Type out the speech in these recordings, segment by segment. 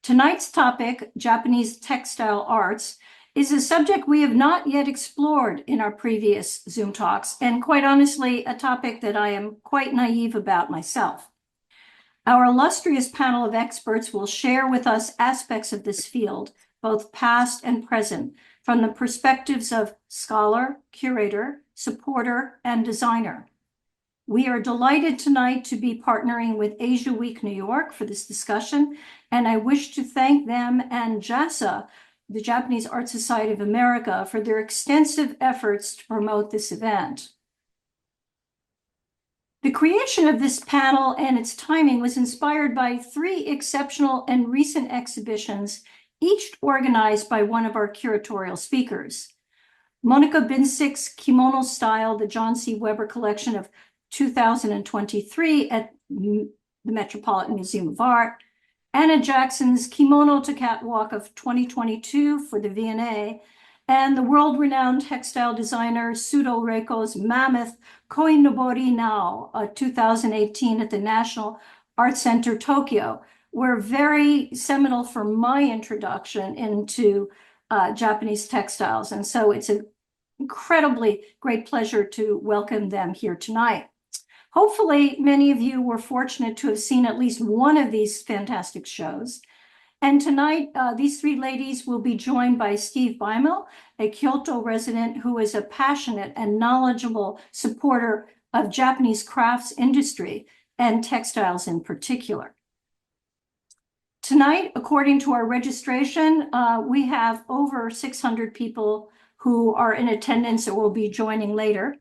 Tonight's topic, Japanese textile arts, is a subject we have not yet explored in our previous Zoom talks, and quite honestly, a topic that I am quite naive about myself. Our illustrious panel of experts will share with us aspects of this field, both past and present, from the perspectives of scholar, curator, supporter, and designer. We are delighted tonight to be partnering with Asia Week New York for this discussion, and I wish to thank them and JASA, the Japanese Art Society of America, for their extensive efforts to promote this event. The creation of this panel and its timing was inspired by three exceptional and recent exhibitions, each organized by one of our curatorial speakers. Monica Binsick's Kimono Style, the John C. Weber collection of 2023 at the Metropolitan Museum of Art, Anna Jackson's Kimono to Catwalk of 2022 for the V&A, and the world-renowned textile designer Sudo Reiko's mammoth Koinobori Now, 2018 at the National Art Center, Tokyo, were very seminal for my introduction into Japanese textiles. And so it's an incredibly great pleasure to welcome them here tonight. Hopefully, many of you were fortunate to have seen at least one of these fantastic shows. And tonight, these three ladies will be joined by Steve Beimel, a Kyoto resident who is a passionate and knowledgeable supporter of Japanese crafts industry and textiles in particular. Tonight, according to our registration, we have over 600 people who are in attendance or will be joining later.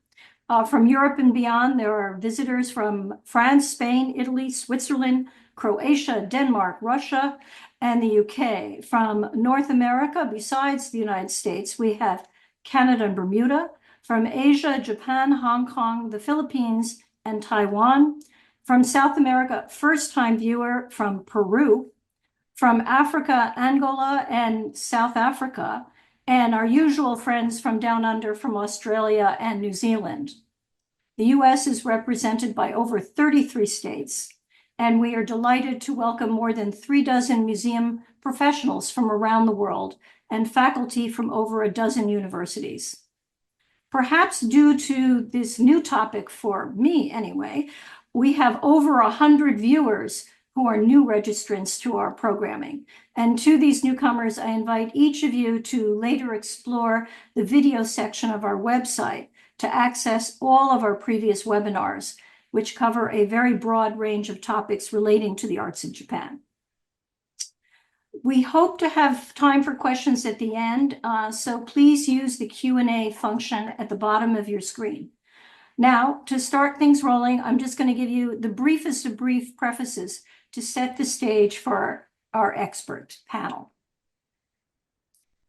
From Europe and beyond, there are visitors from France, Spain, Italy, Switzerland, Croatia, Denmark, Russia, and the UK. From North America, besides the United States, we have Canada and Bermuda. From Asia, Japan, Hong Kong, the Philippines, and Taiwan. From South America, first-time viewer from Peru. From Africa, Angola, and South Africa. And our usual friends from down under, from Australia and New Zealand. The US is represented by over 33 states, and we are delighted to welcome more than 36 museum professionals from around the world and faculty from over a dozen universities. Perhaps due to this new topic, for me anyway, we have over 100 viewers who are new registrants to our programming. And to these newcomers, I invite each of you to later explore the video section of our website to access all of our previous webinars, which cover a very broad range of topics relating to the arts in Japan. We hope to have time for questions at the end, so please use the Q&A function at the bottom of your screen. Now, to start things rolling, I'm just going to give you the briefest of brief prefaces to set the stage for our expert panel.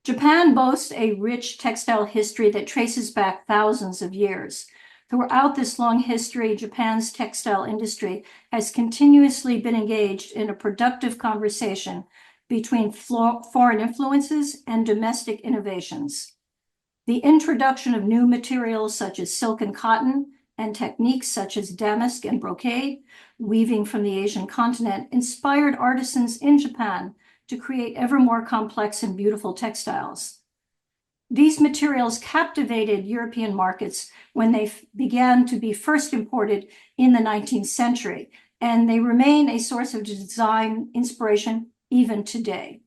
Japan boasts a rich textile history that traces back thousands of years. Throughout this long history, Japan's textile industry has continuously been engaged in a productive conversation between foreign influences and domestic innovations. The introduction of new materials such as silk and cotton, and techniques such as damask and brocade, weaving from the Asian continent, inspired artisans in Japan to create ever more complex and beautiful textiles. These materials captivated European markets when they began to be first imported in the 19th century, and they remain a source of design inspiration even today.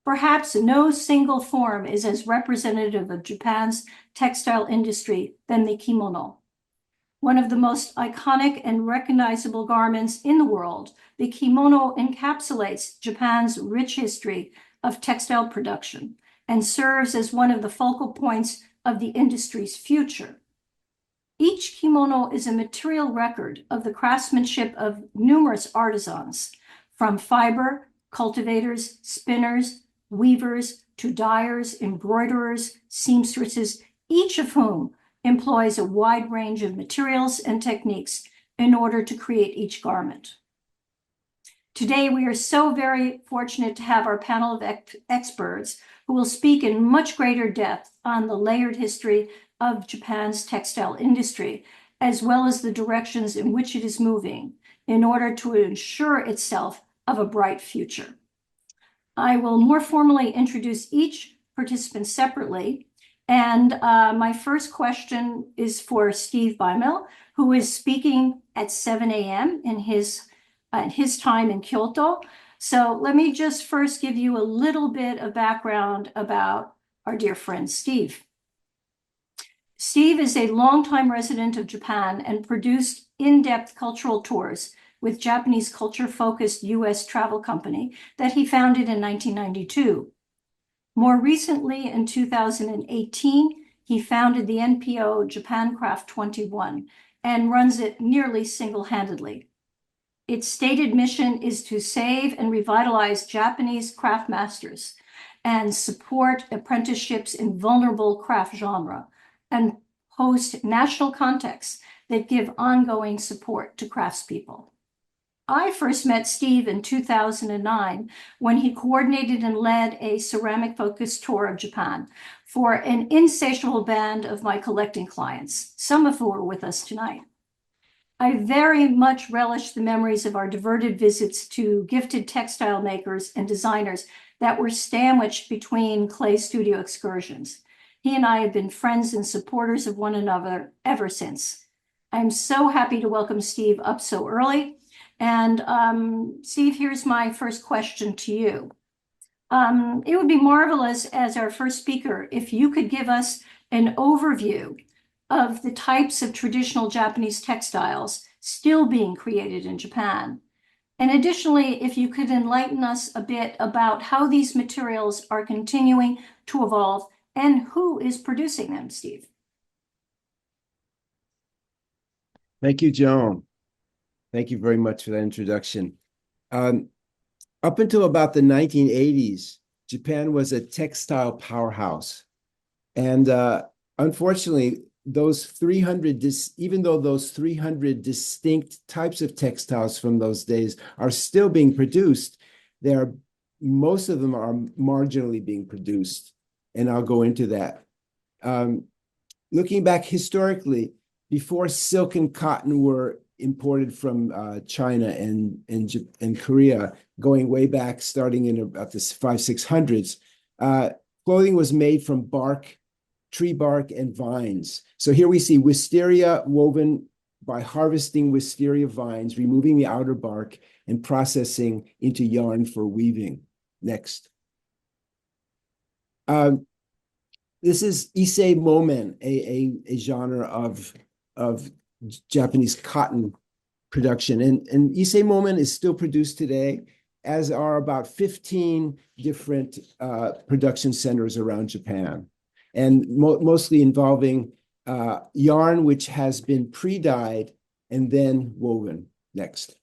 Perhaps no single form is as representative of Japan's textile industry than the kimono. One of the most iconic and recognizable garments in the world, the kimono encapsulates Japan's rich history of textile production and serves as one of the focal points of the industry's future. Each kimono is a material record of the craftsmanship of numerous artisans, from fiber, cultivators, spinners, weavers, to dyers, embroiderers, seamstresses, each of whom employs a wide range of materials and techniques in order to create each garment. Today, we are so very fortunate to have our panel of experts who will speak in much greater depth on the layered history of Japan's textile industry, as well as the directions in which it is moving in order to ensure itself of a bright future. I will more formally introduce each participant separately. And my first question is for Steve Beimel, who is speaking at 7 a.m. in his time in Kyoto. So let me just first give you a little bit of background about our dear friend Steve. Steve is a longtime resident of Japan and produced in-depth cultural tours with Japanese culture-focused U.S. travel company that he founded in 1992. More recently, in 2018, he founded the NPO Japan Craft 21 and runs it nearly single-handedly. Its stated mission is to save and revitalize Japanese craft masters and support apprenticeships in vulnerable craft genre and host national contexts that give ongoing support to craftspeople. I first met Steve in 2009 when he coordinated and led a ceramic-focused tour of Japan for an insatiable band of my collecting clients, some of whom are with us tonight. I very much relish the memories of our diverted visits to gifted textile makers and designers that were sandwiched between clay studio excursions. He and I have been friends and supporters of one another ever since. I'm so happy to welcome Steve up so early. And Steve, here's my first question to you. It would be marvelous as our first speaker if you could give us an overview of the types of traditional Japanese textiles still being created in Japan. And additionally, if you could enlighten us a bit about how these materials are continuing to evolve and who is producing them, Steve. Thank you, Joan. Thank you very much for that introduction. Up until about the 1980s, Japan was a textile powerhouse. And unfortunately, even though those 300 distinct types of textiles from those days are still being produced, most of them are marginally being produced. And I'll go into that. Looking back historically, before silk and cotton were imported from China and Korea, going way back, starting in about the 500s, 600s, clothing was made from bark, tree bark, and vines. So here we see wisteria woven by harvesting wisteria vines, removing the outer bark, and processing into yarn for weaving. Next. This is issei momen, a genre of Japanese cotton production. And issei momen is still produced today, as are about 15 different production centers around Japan, and mostly involving yarn which has been pre-dyed and then woven. Next.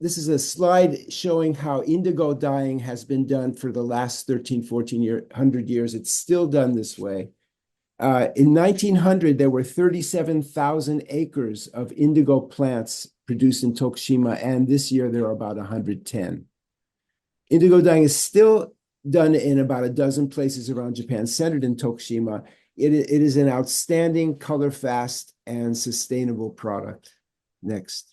This is a slide showing how indigo dyeing has been done for the last 100 years. It's still done this way. In 1900, there were 37,000 acres of indigo plants produced in Tokushima, and this year there are about 110. Indigo dyeing is still done in about a dozen places around Japan, centered in Tokushima. It is an outstanding, color-fast, and sustainable product. Next.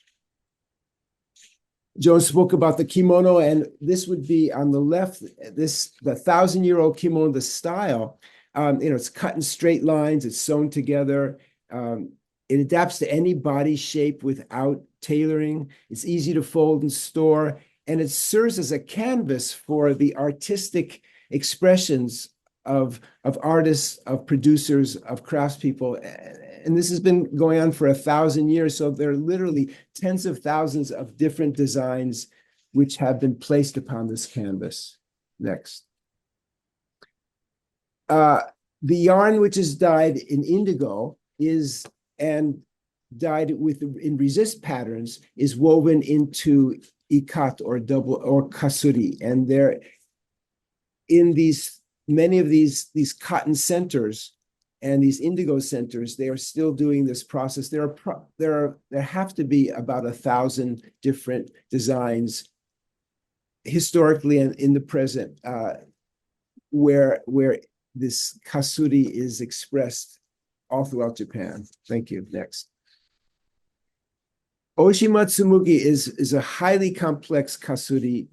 Joan spoke about the kimono, and this would be on the left, the 1,000-year-old kimono, the style. It's cut in straight lines, it's sewn together. It adapts to any body shape without tailoring. It's easy to fold and store, and it serves as a canvas for the artistic expressions of artists, of producers, of craftspeople. And this has been going on for 1,000 years. So there are literally tens of thousands of different designs which have been placed upon this canvas. Next. The yarn which is dyed in indigo and dyed in resist patterns is woven into ikat or kasuri. And they're in many of these cotton centers and these indigo centers, they are still doing this process. There have to be about 1,000 different designs historically and in the present where this kasuri is expressed all throughout Japan. Thank you. Next. Oshimatsumugi is a highly complex kasuri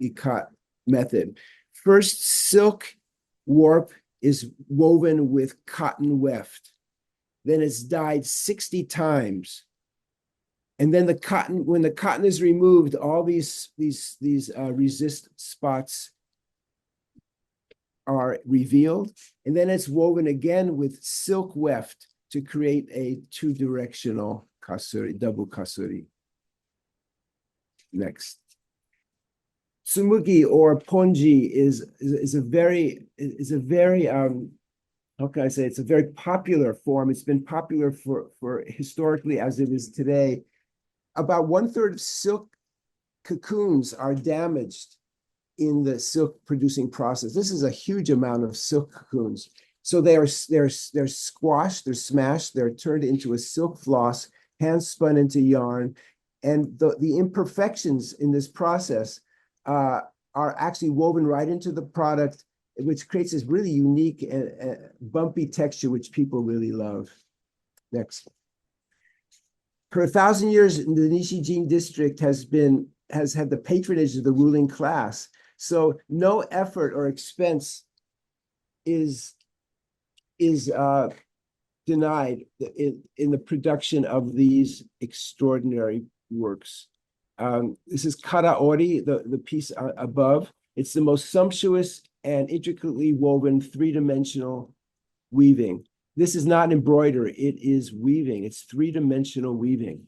ikat method. First, silk warp is woven with cotton weft. Then it's dyed 60 times. And then when the cotton is removed, all these resist spots are revealed. And then it's woven again with silk weft to create a two-directional kasuri, double kasuri. Next. Tsumugi or ponji is a very how can I say, it's a very popular form. It's been popular for historically as it is today. About 1/3 of silk cocoons are damaged in the silk producing process. This is a huge amount of silk cocoons. So they're squashed, they're smashed, they're turned into a silk floss, hand spun into yarn. And the imperfections in this process are actually woven right into the product, which creates this really unique and bumpy texture, which people really love. Next. For 1,000 years, the Nishijin district has had the patronage of the ruling class. So no effort or expense is denied in the production of these extraordinary works. This is karaori, the piece above. It's the most sumptuous and intricately woven three-dimensional weaving. This is not embroidery, it is weaving. It's three-dimensional weaving.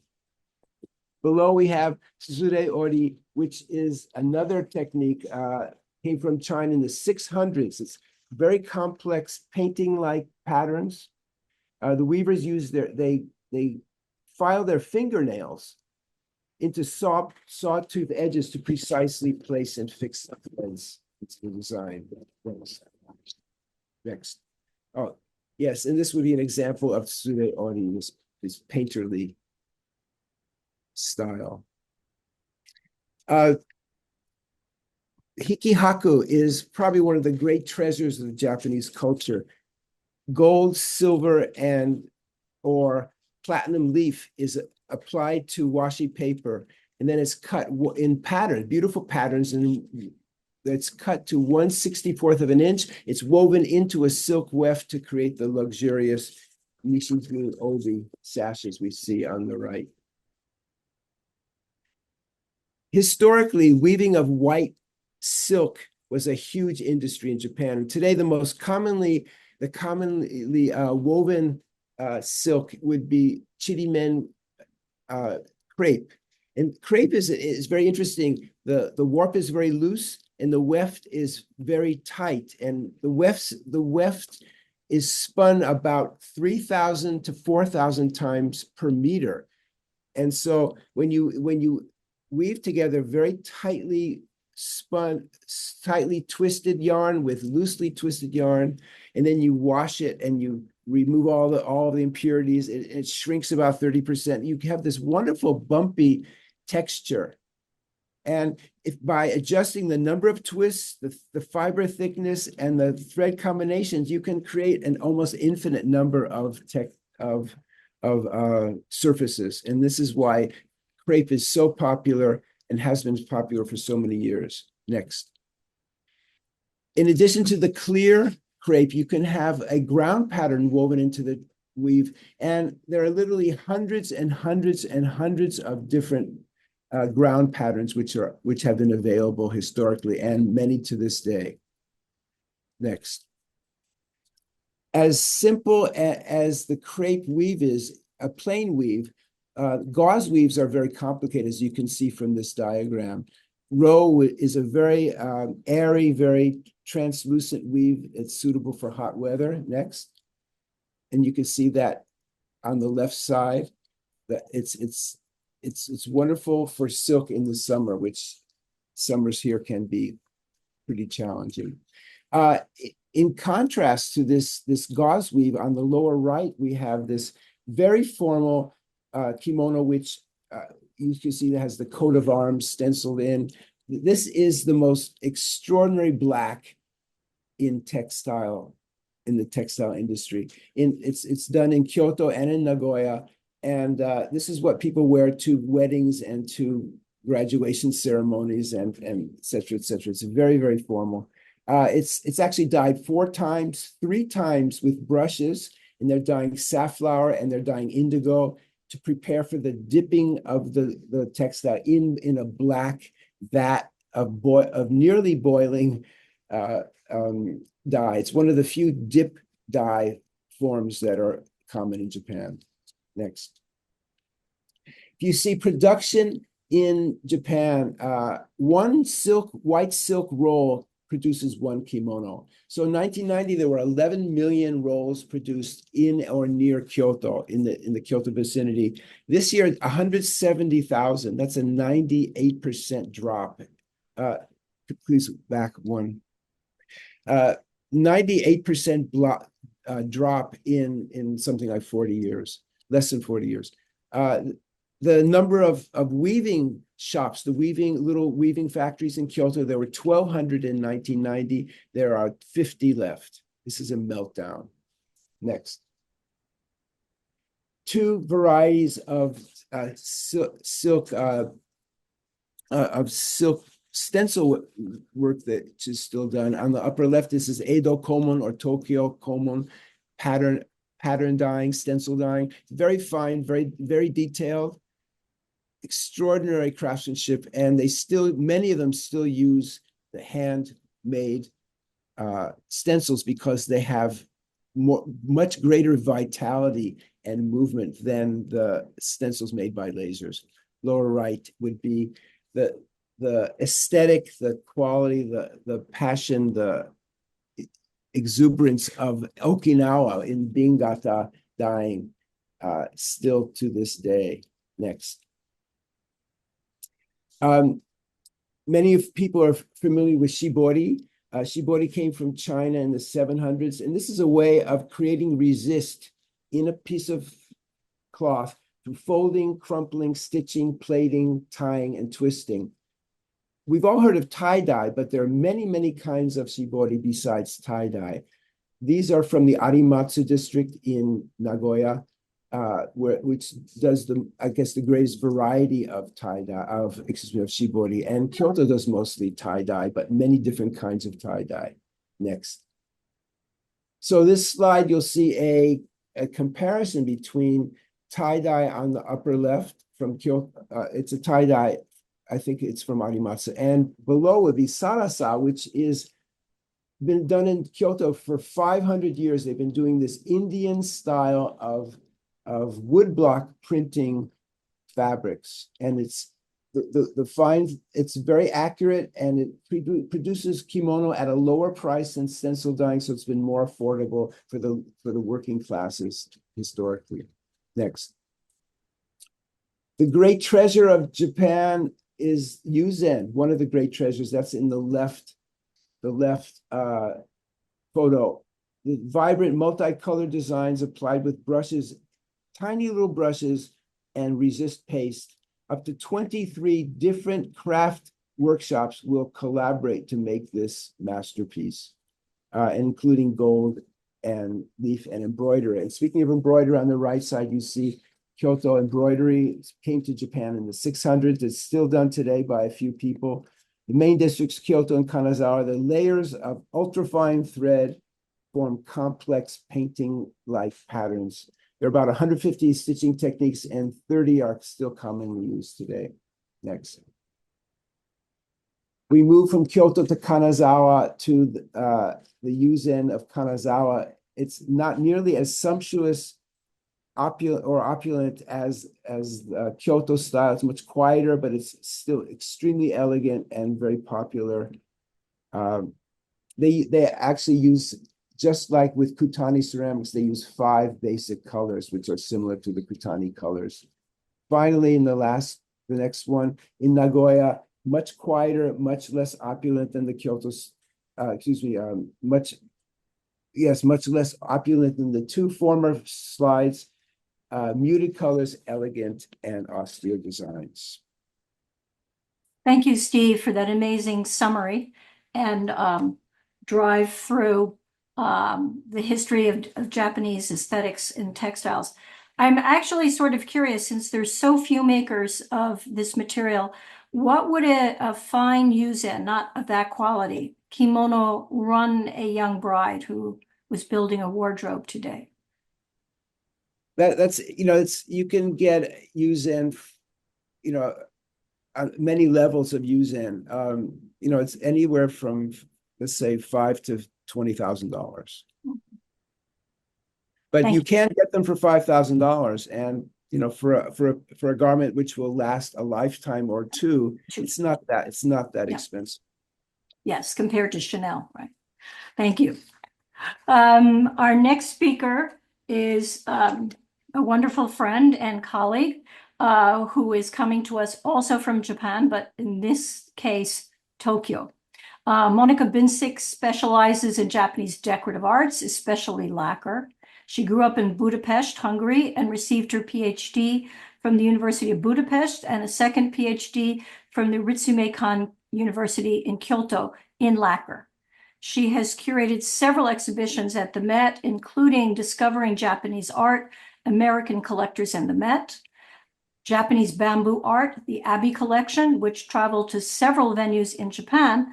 Below we have Tsuzure ori, which is another technique, came from China in the 600s. It's very complex painting-like patterns. The weavers use they file their fingernails into sawtooth edges to precisely place and fix the threads. It's the design. Next. Oh, yes, and this would be an example of Tsure ori, this painterly style. Hikihaku is probably one of the great treasures of the Japanese culture. Gold, silver, or platinum leaf is applied to washi paper, and then it's cut in patterns, beautiful patterns, and it's cut to 1/64 of an inch. It's woven into a silk weft to create the luxurious Nishijin obi sashes we see on the right. Historically, weaving of white silk was a huge industry in Japan. And today, the commonly woven silk would be chirimen crepe. And crepe is very interesting. The warp is very loose and the weft is very tight. And the weft is spun about 3,000 to 4,000 times per meter. And so when you weave together very tightly twisted yarn with loosely twisted yarn, and then you wash it and you remove all the impurities, it shrinks about 30%. You have this wonderful bumpy texture. And if by adjusting the number of twists, the fiber thickness, and the thread combinations, you can create an almost infinite number of surfaces. And this is why crepe is so popular and has been popular for so many years. Next. In addition to the clear crepe, you can have a ground pattern woven into the weave. And there are literally hundreds and hundreds and hundreds of different ground patterns which have been available historically, and many to this day. Next. As simple as the crepe weave is, a plain weave, gauze weaves are very complicated, as you can see from this diagram. Row is a very airy, very translucent weave. It's suitable for hot weather. Next. And you can see that on the left side, that it's wonderful for silk in the summer, which summers here can be pretty challenging. In contrast to this gauze weave, on the lower right, we have this very formal kimono, which you can see that has the coat of arms stenciled in. This is the most extraordinary black in the textile industry. It's done in Kyoto and in Nagoya. And this is what people wear to weddings and to graduation ceremonies and et cetera, et cetera. It's very, very formal. It's actually dyed 4 times, 3 times with brushes, and they're dyeing safflower and they're dyeing indigo to prepare for the dipping of the textile in a black vat of nearly boiling dye. It's one of the few dip dye forms that are common in Japan. Next. You see production in Japan, one white silk roll produces 1 kimono. So in 1990, there were 11 million rolls produced in or near Kyoto, in the Kyoto vicinity. This year, 170,000. That's a 98% drop. Please back one. 98% drop in something like 40 years, less than 40 years. The number of weaving shops, little weaving factories in Kyoto, there were 1,200 in 1990. There are 50 left. This is a meltdown. Next. 2 varieties of silk stencil work that is still done. On the upper left, this is Edo Komon or Tokyo Komon pattern dyeing, stencil dyeing. Very fine, very, very detailed, extraordinary craftsmanship, and many of them still use the handmade stencils because they have much greater vitality and movement than the stencils made by lasers. Lower right would be the aesthetic, the quality, the passion, the exuberance of Okinawa in Bingata dyeing still to this day. Next. Many of people are familiar with shibori. Shibori came from China in the 700s, and this is a way of creating resist in a piece of cloth through folding, crumpling, stitching, plaiting, tying, and twisting. We've all heard of tie-dye, but there are many, many kinds of shibori besides tie-dye. These are from the Arimatsu district in Nagoya, which does the greatest variety of tie-dye, of shibori. And Kyoto does mostly tie-dye, but many different kinds of tie-dye. Next. So this slide, you'll see a comparison between tie-dye on the upper left from Kyoto. It's a tie-dye, I think it's from Arimatsu. And below would be sarasa, which is been done in Kyoto for 500 years. They've been doing this Indian style of woodblock printing fabrics, and it's it's very accurate, and it produces kimono at a lower price than stencil dyeing, so it's been more affordable for the working classes historically. Next. The great treasure of Japan is Yuzen, one of the great treasures. That's in the left photo. The vibrant multicolored designs applied with brushes, tiny little brushes, and resist paste. Up to 23 different craft workshops will collaborate to make this masterpiece, including gold and leaf and embroidery. And speaking of embroidery, on the right side, you see Kyoto embroidery. It came to Japan in the 600s. It's still done today by a few people. The main districts, Kyoto and Kanazawa, the layers of ultrafine thread form complex painting-like patterns. There are about 150 stitching techniques, and 30 are still commonly used today. Next. We move from Kyoto to Kanazawa to the Yuzen of Kanazawa. It's not nearly as sumptuous opulent as Kyoto style. It's much quieter, but it's still extremely elegant and very popular. They actually use, just like with Kutani ceramics, they use 5 basic colors, which are similar to the Kutani colors. Finally, the next one, in Nagoya, much quieter, much less opulent than the Kyoto, much less opulent than the 2 former slides. Muted colors, elegant and austere designs. Thank you, Steve, for that amazing summary and drive through the history of Japanese aesthetics in textiles. I'm actually sort of curious, since there's so few makers of this material, what would a fine use-in, not of that quality, kimono run a young bride who was building a wardrobe today? That's, you can get use-in, many levels of use-in. It's anywhere from, let's say, $5,000 to $20,000. But Thank you you. can get them for $5,000, and for a garment which will last a lifetime or two, it's not that Yeah. expensive. Yes, compared to Chanel, right? Thank you. Our next speaker is a wonderful friend and colleague who is coming to us also from Japan, but in this case, Tokyo. Monica Binsick specializes in Japanese decorative arts, especially lacquer. She grew up in Budapest, Hungary, and received her PhD from the University of Budapest and a second PhD from the Ritsumeikan University in Kyoto in lacquer. She has curated several exhibitions at the Met, including Discovering Japanese Art, American Collectors and the Met, Japanese Bamboo Art, the Abbey Collection, which traveled to several venues in Japan,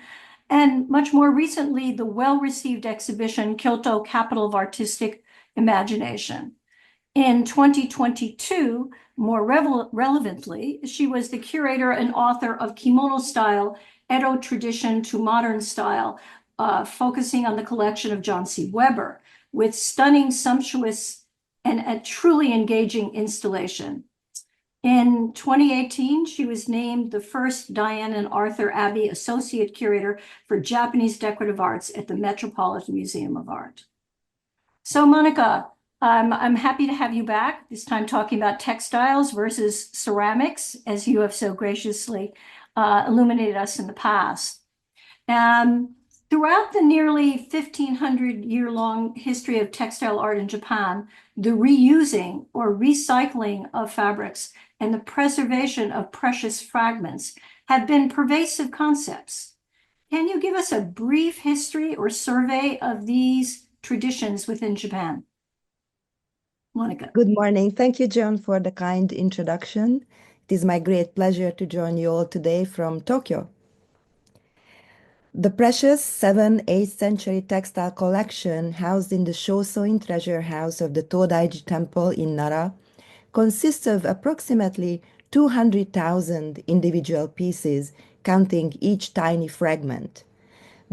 and much more recently, the well-received exhibition Kyoto Capital of Artistic Imagination. In 2022, more relevantly, she was the curator and author of Kimono Style, Edo Tradition to Modern Style, focusing on the collection of John C. Weber, with stunning, sumptuous, and a truly engaging installation. In 2018, she was named the first Diane and Arthur Abbey Associate Curator for Japanese Decorative Arts at the Metropolitan Museum of Art. So, Monica, I'm happy to have you back, this time talking about textiles versus ceramics, as you have so graciously illuminated us in the past. Throughout the nearly 1,500-year-long history of textile art in Japan, the reusing or recycling of fabrics and the preservation of precious fragments have been pervasive concepts. Can you give us a brief history or survey of these traditions within Japan? Monica. Good morning. Thank you, Joan, for the kind introduction. It is my great pleasure to join you all today from Tokyo. The precious 7th-8th century textile collection housed in the Shosoin treasure house of the Todaiji Temple in Nara consists of approximately 200,000 individual pieces, counting each tiny fragment.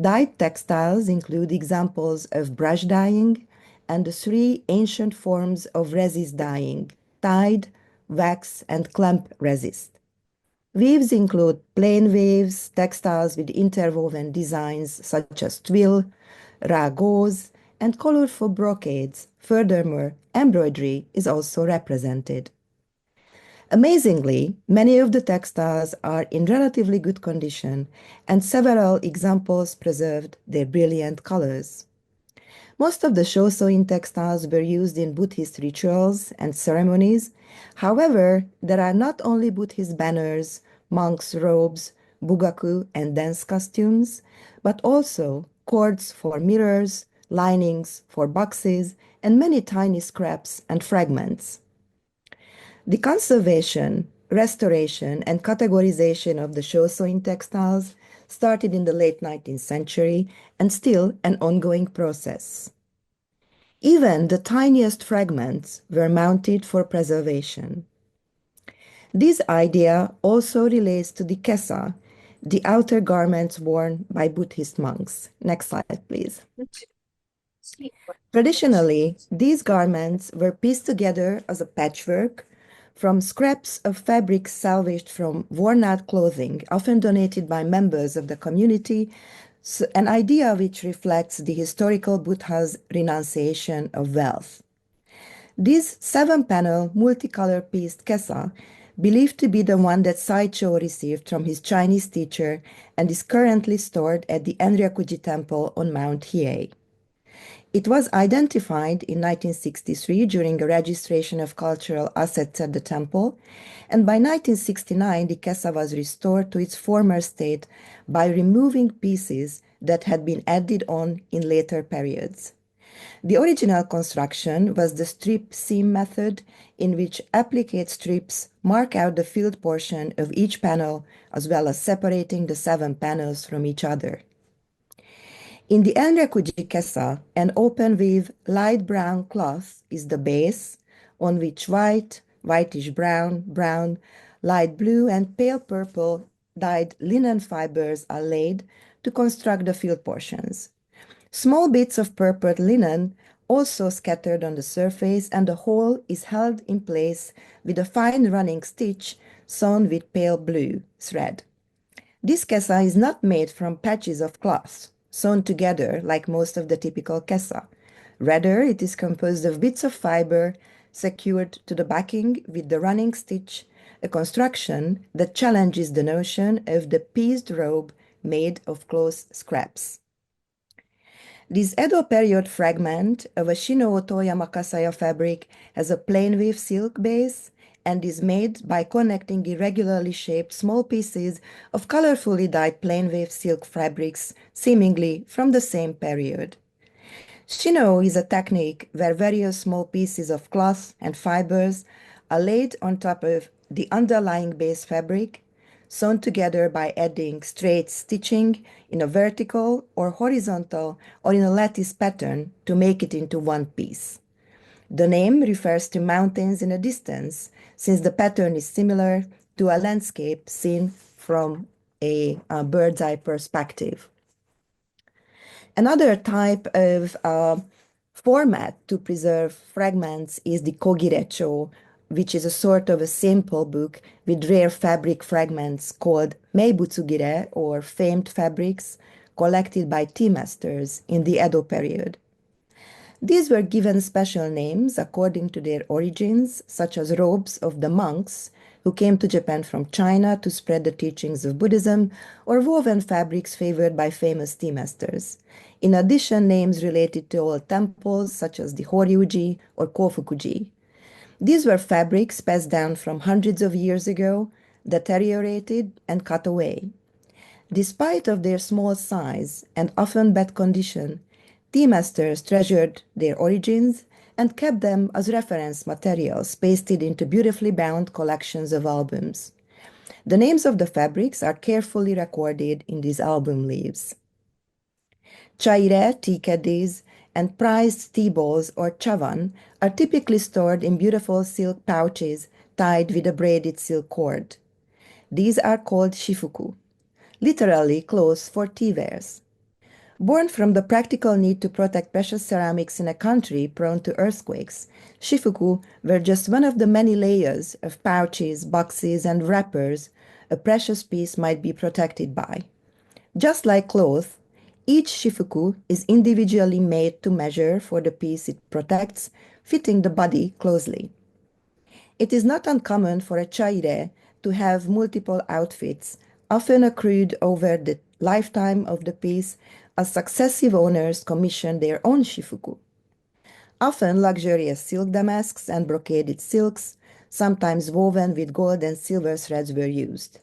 Dyed textiles include examples of brush dyeing and the three ancient forms of resist dyeing: tide, wax, and clamp resist. Weaves include plain weaves, textiles with interwoven designs such as twill, ragos, and colorful brocades. Furthermore, embroidery is also represented. Amazingly, many of the textiles are in relatively good condition, and several examples preserved their brilliant colors. Most of the Shosoin textiles were used in Buddhist rituals and ceremonies. However, there are not only Buddhist banners, monks' robes, bugaku, and dance costumes, but also cords for mirrors, linings for boxes, and many tiny scraps and fragments. The conservation, restoration, and categorization of the Shosoin textiles started in the late 19th century and still an ongoing process. Even the tiniest fragments were mounted for preservation. This idea also relates to the kesa, the outer garments worn by Buddhist monks. Next slide, please. Traditionally, these garments were pieced together as a patchwork from scraps of fabric salvaged from worn-out clothing, often donated by members of the community, an idea which reflects the historical Buddha's renunciation of wealth. This 7-panel multicolor pieced kesa, believed to be the one that Saicho received from his Chinese teacher and is currently stored at the Enryakuji Temple on Mount Hiei. It was identified in 1963 during a registration of cultural assets at the temple, and by 1969 the kesa was restored to its former state by removing pieces that had been added on in later periods. The original construction was the strip seam method, in which applique strips mark out the filled portion of each panel, as well as separating the 7 panels from each other. In the Enryakuji kesa, an open weave light brown cloth is the base, on which white, whitish brown, brown, light blue, and pale purple dyed linen fibers are laid to construct the filled portions. Small bits of purple linen also scattered on the surface, and the whole is held in place with a fine running stitch sewn with pale blue thread. This kesa is not made from patches of cloth sewn together like most of the typical kesa. Rather, it is composed of bits of fiber secured to the backing with the running stitch, a construction that challenges the notion of the pieced robe made of cloth scraps. This Edo period fragment of a Shino Otoyama Kasaya fabric has a plain weave silk base and is made by connecting irregularly shaped small pieces of colorfully dyed plain weave silk fabrics, seemingly from the same period. Shino is a technique where various small pieces of cloth and fibers are laid on top of the underlying base fabric, sewn together by adding straight stitching in a vertical or horizontal or in a lattice pattern to make it into one piece. The name refers to mountains in the distance, since the pattern is similar to a landscape seen from a bird's eye perspective. Another type of format to preserve fragments is the kogirecho, which is a sort of a sample book with rare fabric fragments called meibutsugire, or famed fabrics, collected by tea masters in the Edo period. These were given special names according to their origins, such as robes of the monks who came to Japan from China to spread the teachings of Buddhism, or woven fabrics favored by famous tea masters. In addition, names related to old temples, such as the Horyuji or Kofukuji. These were fabrics passed down from hundreds of years ago, deteriorated and cut away. Despite of their small size and often bad condition, tea masters treasured their origins and kept them as reference materials pasted into beautifully bound collections of albums. The names of the fabrics are carefully recorded in these album leaves. Chaire, tea caddies, and prized tea bowls or chavan are typically stored in beautiful silk pouches tied with a braided silk cord. These are called shifuku, literally clothes for tea wares. Born from the practical need to protect precious ceramics in a country prone to earthquakes, shifuku were just one of the many layers of pouches, boxes, and wrappers a precious piece might be protected by. Just like cloth, each shifuku is individually made to measure for the piece it protects, fitting the body closely. It is not uncommon for a chaire to have multiple outfits, often accrued over the lifetime of the piece, as successive owners commission their own shifuku. Often luxurious silk damasks and brocaded silks, sometimes woven with gold and silver threads, were used.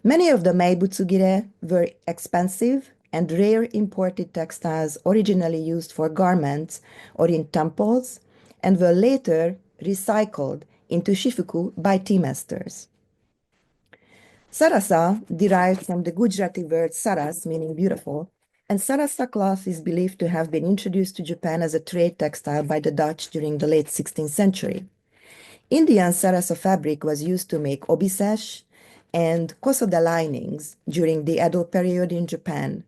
Many of the meibutsugire were expensive and rare imported textiles originally used for garments or in temples, and were later recycled into shifuku by tea masters. Sarasa derived from the Gujarati word saras, meaning beautiful, and sarasa cloth is believed to have been introduced to Japan as a trade textile by the Dutch during the late 16th century. Indian sarasa fabric was used to make obisash and kosode linings during the Edo period in Japan.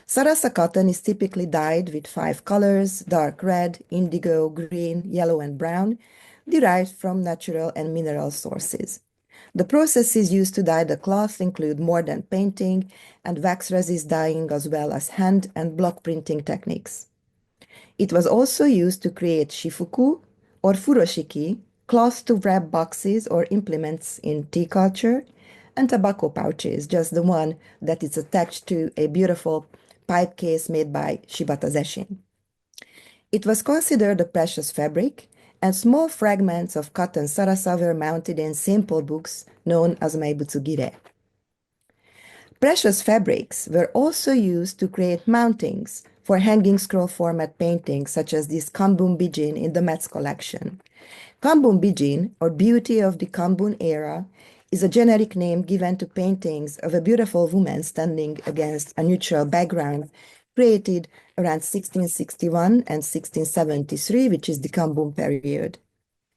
Sarasa cotton is typically dyed with 5 colors: dark red, indigo, green, yellow, and brown, derived from natural and mineral sources. The processes used to dye the cloth include mordant painting and wax resist dyeing, as well as hand and block printing techniques. It was also used to create shifuku or furoshiki, cloth to wrap boxes or implements in tea culture, and tobacco pouches, just the one that is attached to a beautiful pipe case made by Shibata Zeshin. It was considered a precious fabric, and small fragments of cotton sarasa were mounted in simple books known as meibutsugire. Precious fabrics were also used to create mountings for hanging scroll format paintings, such as this Kambun Bijin in the Met's collection. Kambun Bijin, or Beauty of the Kambun Era, is a generic name given to paintings of a beautiful woman standing against a neutral background, created around 1661 and 1673, which is the Kambun period.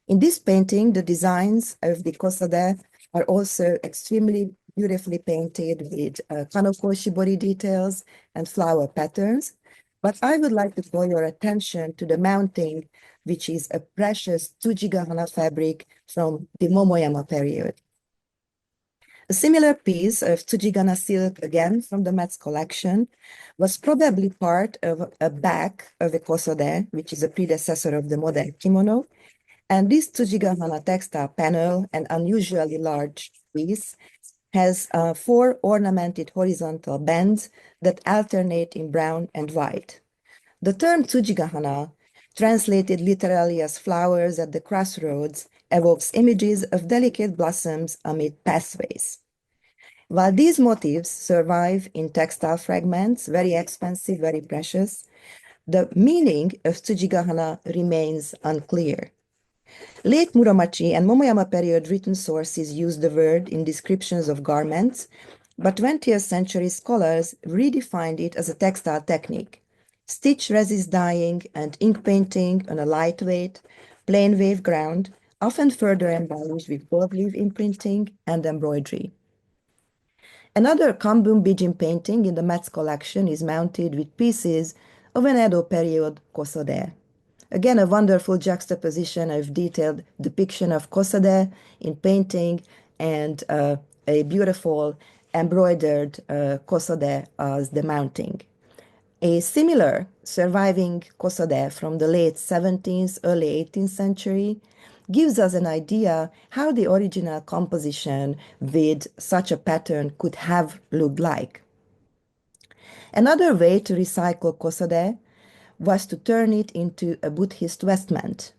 In this painting, the designs of the kosode are also extremely beautifully painted with kanoko shibori details and flower patterns. But I would like to call your attention to the mounting, which is a precious Tsujigahana fabric from the Momoyama period. A similar piece of Tsujigana silk, again from the Met's collection, was probably part of a back of a kosode, which is a predecessor of the modern kimono. And this Tsujigahana textile panel, an unusually large piece, has 4 ornamented horizontal bands that alternate in brown and white. The term Tsujigahana, translated literally as flowers at the crossroads, evokes images of delicate blossoms amid pathways. While these motifs survive in textile fragments, very expensive, very precious, the meaning of Tsujigahana remains unclear. Late Muromachi and Momoyama period written sources use the word in descriptions of garments, but 20th century scholars redefined it as a textile technique. Stitch resist dyeing and ink painting on a lightweight, plain wave ground, often further embellished with gold leaf imprinting and embroidery. Another Kambun Bijin painting in the Met's collection is mounted with pieces of an Edo period kosode. Again, a wonderful juxtaposition of detailed depiction of kosode in painting and a beautiful embroidered kosode as the mounting. A similar surviving kosode from the late 17th, early 18th century gives us an idea how the original composition with such a pattern could have looked like. Another way to recycle kosode was to turn it into a Buddhist vestment.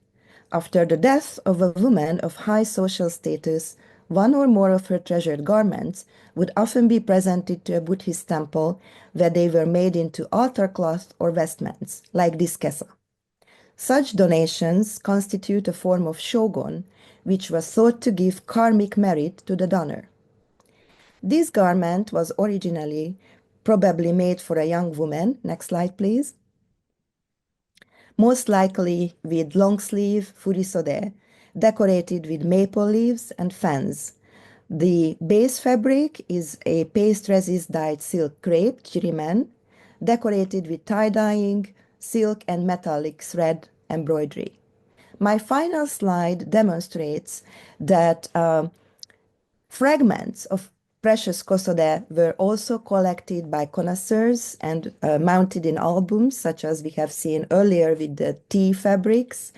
After the death of a woman of high social status, one or more of her treasured garments would often be presented to a Buddhist temple where they were made into altar cloth or vestments, like this kesa. Such donations constitute a form of shogun, which was thought to give karmic merit to the donor. This garment was originally probably made for a young woman. Next slide, please. Most likely with long sleeve furisode, decorated with maple leaves and fans. The base fabric is a paste resist dyed silk crepe, chirimen, decorated with tie-dyeing, silk and metallic thread embroidery. My final slide demonstrates that fragments of precious kosode were also collected by connoisseurs and mounted in albums, such as we have seen earlier with the tea fabrics.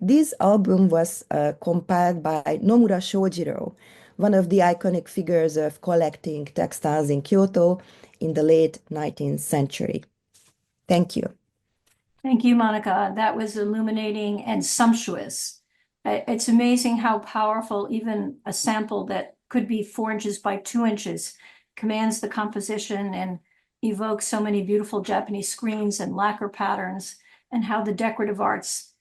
This album was compiled by Nomura Shojiro, one of the iconic figures of collecting textiles in Kyoto in the late 19th century. Thank you. Thank you, Monica. That was illuminating and sumptuous. It's amazing how powerful even a sample that could be 4 inches by 2 inches commands the composition and evokes so many beautiful Japanese screens and lacquer patterns, and how the decorative arts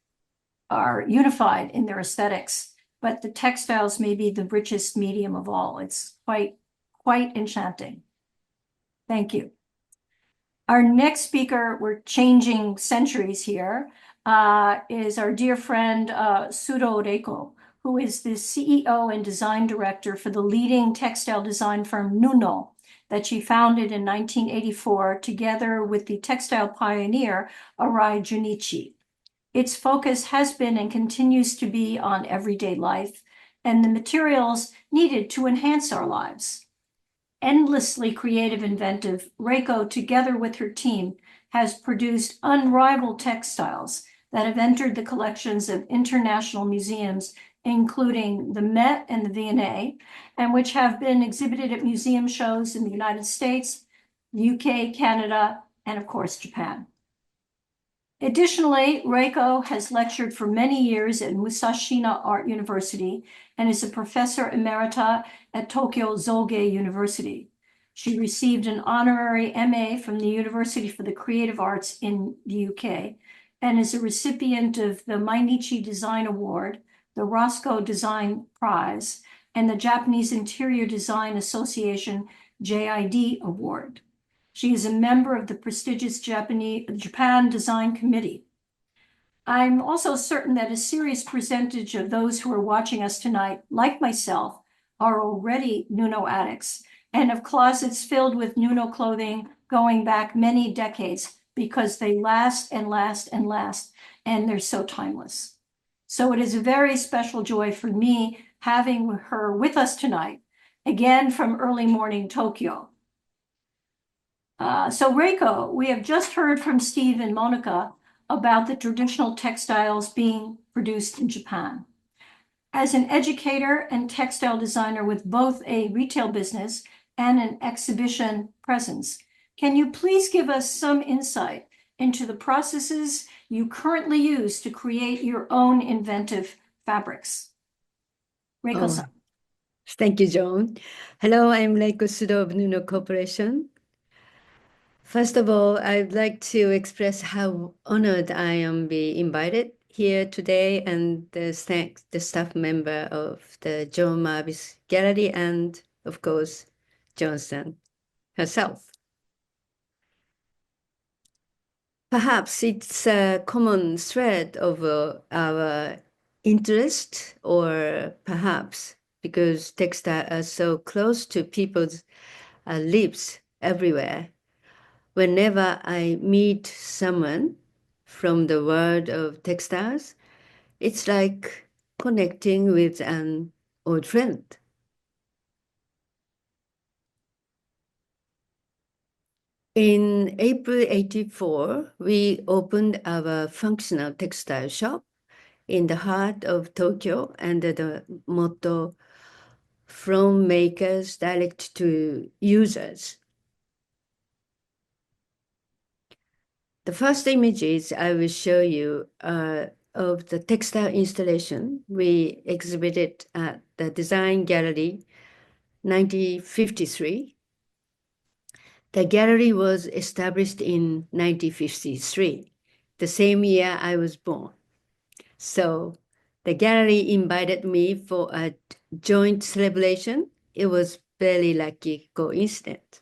are unified in their aesthetics. But the textiles may be the richest medium of all. It's quite enchanting. Thank you. Our next speaker, we're changing centuries here, is our dear friend Sudo Reiko, who is the CEO and design director for the leading textile design firm Nuno that she founded in 1984 together with the textile pioneer Arai Junichi. Its focus has been and continues to be on everyday life and the materials needed to enhance our lives. Endlessly creative, inventive, Reiko, together with her team, has produced unrivaled textiles that have entered the collections of international museums, including the Met and the V&A, and which have been exhibited at museum shows in the United States, UK, Canada, and of course, Japan. Additionally, Reiko has lectured for many years at Musashina Art University and is a professor emerita at Tokyo Zoge University. She received an honorary MA from the University for the Creative Arts in the UK and is a recipient of the Mainichi Design Award, the Roscoe Design Prize, and the Japanese Interior Design Association JID Award. She is a member of the prestigious Japan Design Committee. I'm also certain that a serious percentage of those who are watching us tonight, like myself, are already Nuno addicts and have closets filled with Nuno clothing going back many decades because they last and last and last, and they're so timeless. So it is a very special joy for me having her with us tonight, again from early morning Tokyo. So Reiko, we have just heard from Steve and Monica about the traditional textiles being produced in Japan. As an educator and textile designer with both a retail business and an exhibition presence, can you please give us some insight into the processes you currently use to create your own inventive fabrics? Reiko-san. Thank you, Joan. Hello, I'm Reiko Sudo of Nuno Corporation. First of all, I'd like to express how honored I am be invited here today and thank the staff member of the Joan Mirviss Gallery and, of course, Johnson herself. Perhaps it's a common thread of our interest, or perhaps because textiles are so close to people's lives everywhere. Whenever I meet someone from the world of textiles, it's like connecting with an old friend. In April 1984, we opened our functional textile shop in the heart of Tokyo under the motto, "From makers direct to users." The first images I will show you are of the textile installation we exhibited at the Design Gallery 1953. The gallery was established in 1953, the same year I was born. So the gallery invited me for a joint celebration. It was very lucky coincidence.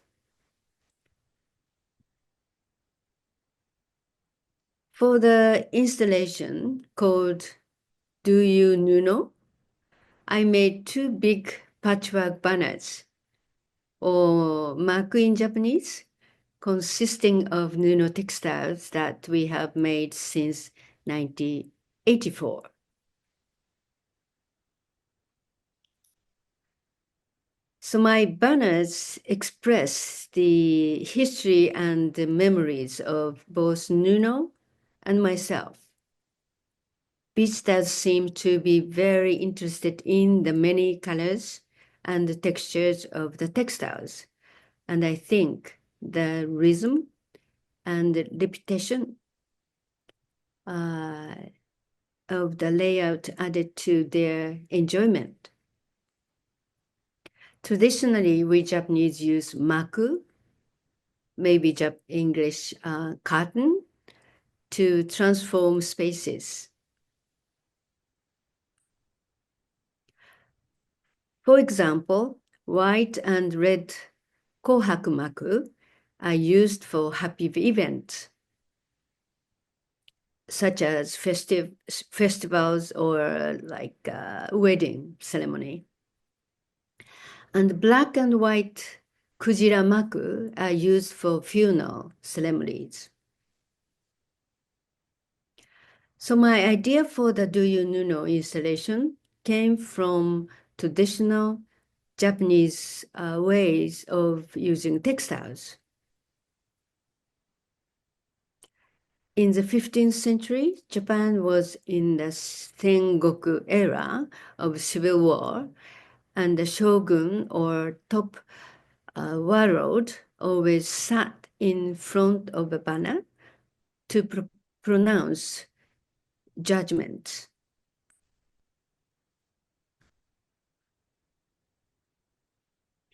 For the installation called Do You Nuno, I made two big patchwork banners, or maku in Japanese, consisting of Nuno textiles that we have made since 1984. So my banners express the history and the memories of both Nuno and myself. Visitors seem to be very interested in the many colors and the textures of the textiles. And I think the rhythm and the repetition of the layout added to their enjoyment. Traditionally, we Japanese use maku, maybe English cotton, to transform spaces. For example, white and red kohaku maku are used for happy events, such as festivals or like wedding ceremony. And black and white kujira maku are used for funeral ceremonies. So my idea for the Do You Nuno installation came from traditional Japanese ways of using textiles. In the 15th century, Japan was in the Sengoku era of civil war, and the shogun or top warlord always sat in front of a banner to pronounce judgment.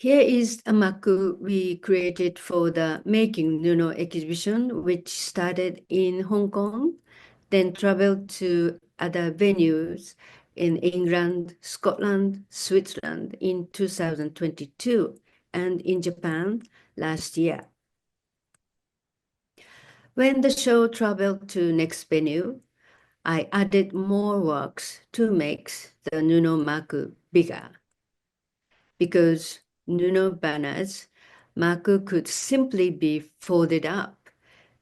Here is a maku we created for the Making Nuno exhibition, which started in Hong Kong, then traveled to other venues in England, Scotland, Switzerland in 2022, and in Japan last year. When the show traveled to next venue, I added more works to make the Nuno maku bigger. Because Nuno banners, maku could simply be folded up.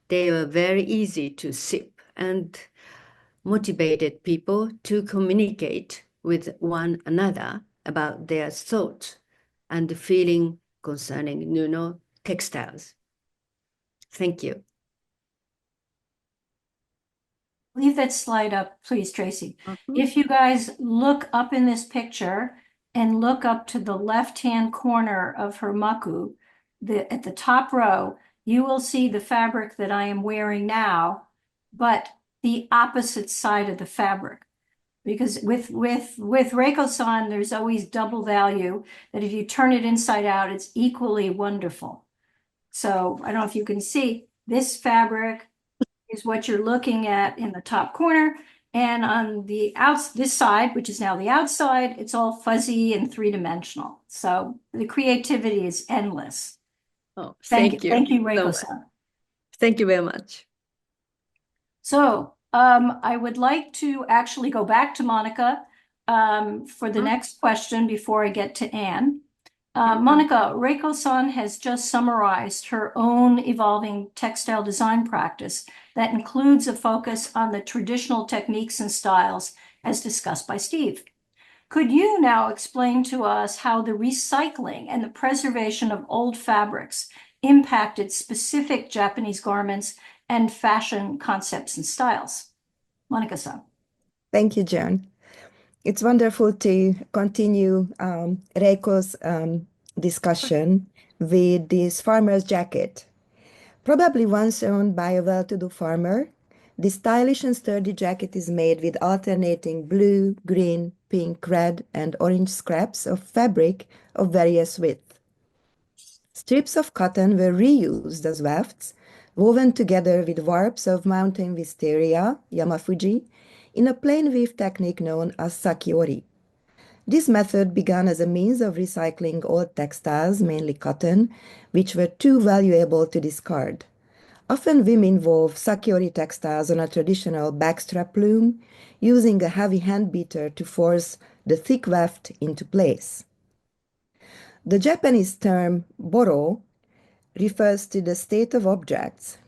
They were very easy to zip and motivated people to communicate with one another about their thoughts and feeling concerning Nuno textiles. Thank you. Leave that slide up, please, Tracy. Mhm. If you guys look up in this picture and look up to the left-hand corner of her maku, at the top row, you will see the fabric that I am wearing now, but the opposite side of the fabric. Because with Reiko-san, there's always double value, that if you turn it inside out, it's equally wonderful. So I don't know if you can see, this fabric is what you're looking at in the top corner. And on the this side, which is now the outside, it's all fuzzy and three-dimensional. So the creativity is endless. Oh, Thank you, so Reiko-san. Thank you very much. So I would like to actually go back to Monica for the next question before I get to Anne. Monica, Reiko-san has just summarized her own evolving textile design practice that includes a focus on the traditional techniques and styles as discussed by Steve. Could you now explain to us how the recycling and the preservation of old fabrics impacted specific Japanese garments and fashion concepts and styles? Monica-san. Thank you, Joan. It's wonderful to continue Reiko's discussion with this farmer's jacket. Probably once owned by a well-to-do farmer, this stylish and sturdy jacket is made with alternating blue, green, pink, red, and orange scraps of fabric of various width. Strips of cotton were reused as wefts, woven together with warps of mountain wisteria, Yamafuji, in a plain weave technique known as sakiori. This method began as a means of recycling old textiles, mainly cotton, which were too valuable to discard. Often women wove sakiori textiles on a traditional backstrap loom, using a heavy hand beater to force the thick weft into place. The Japanese term boro refers to the state of objects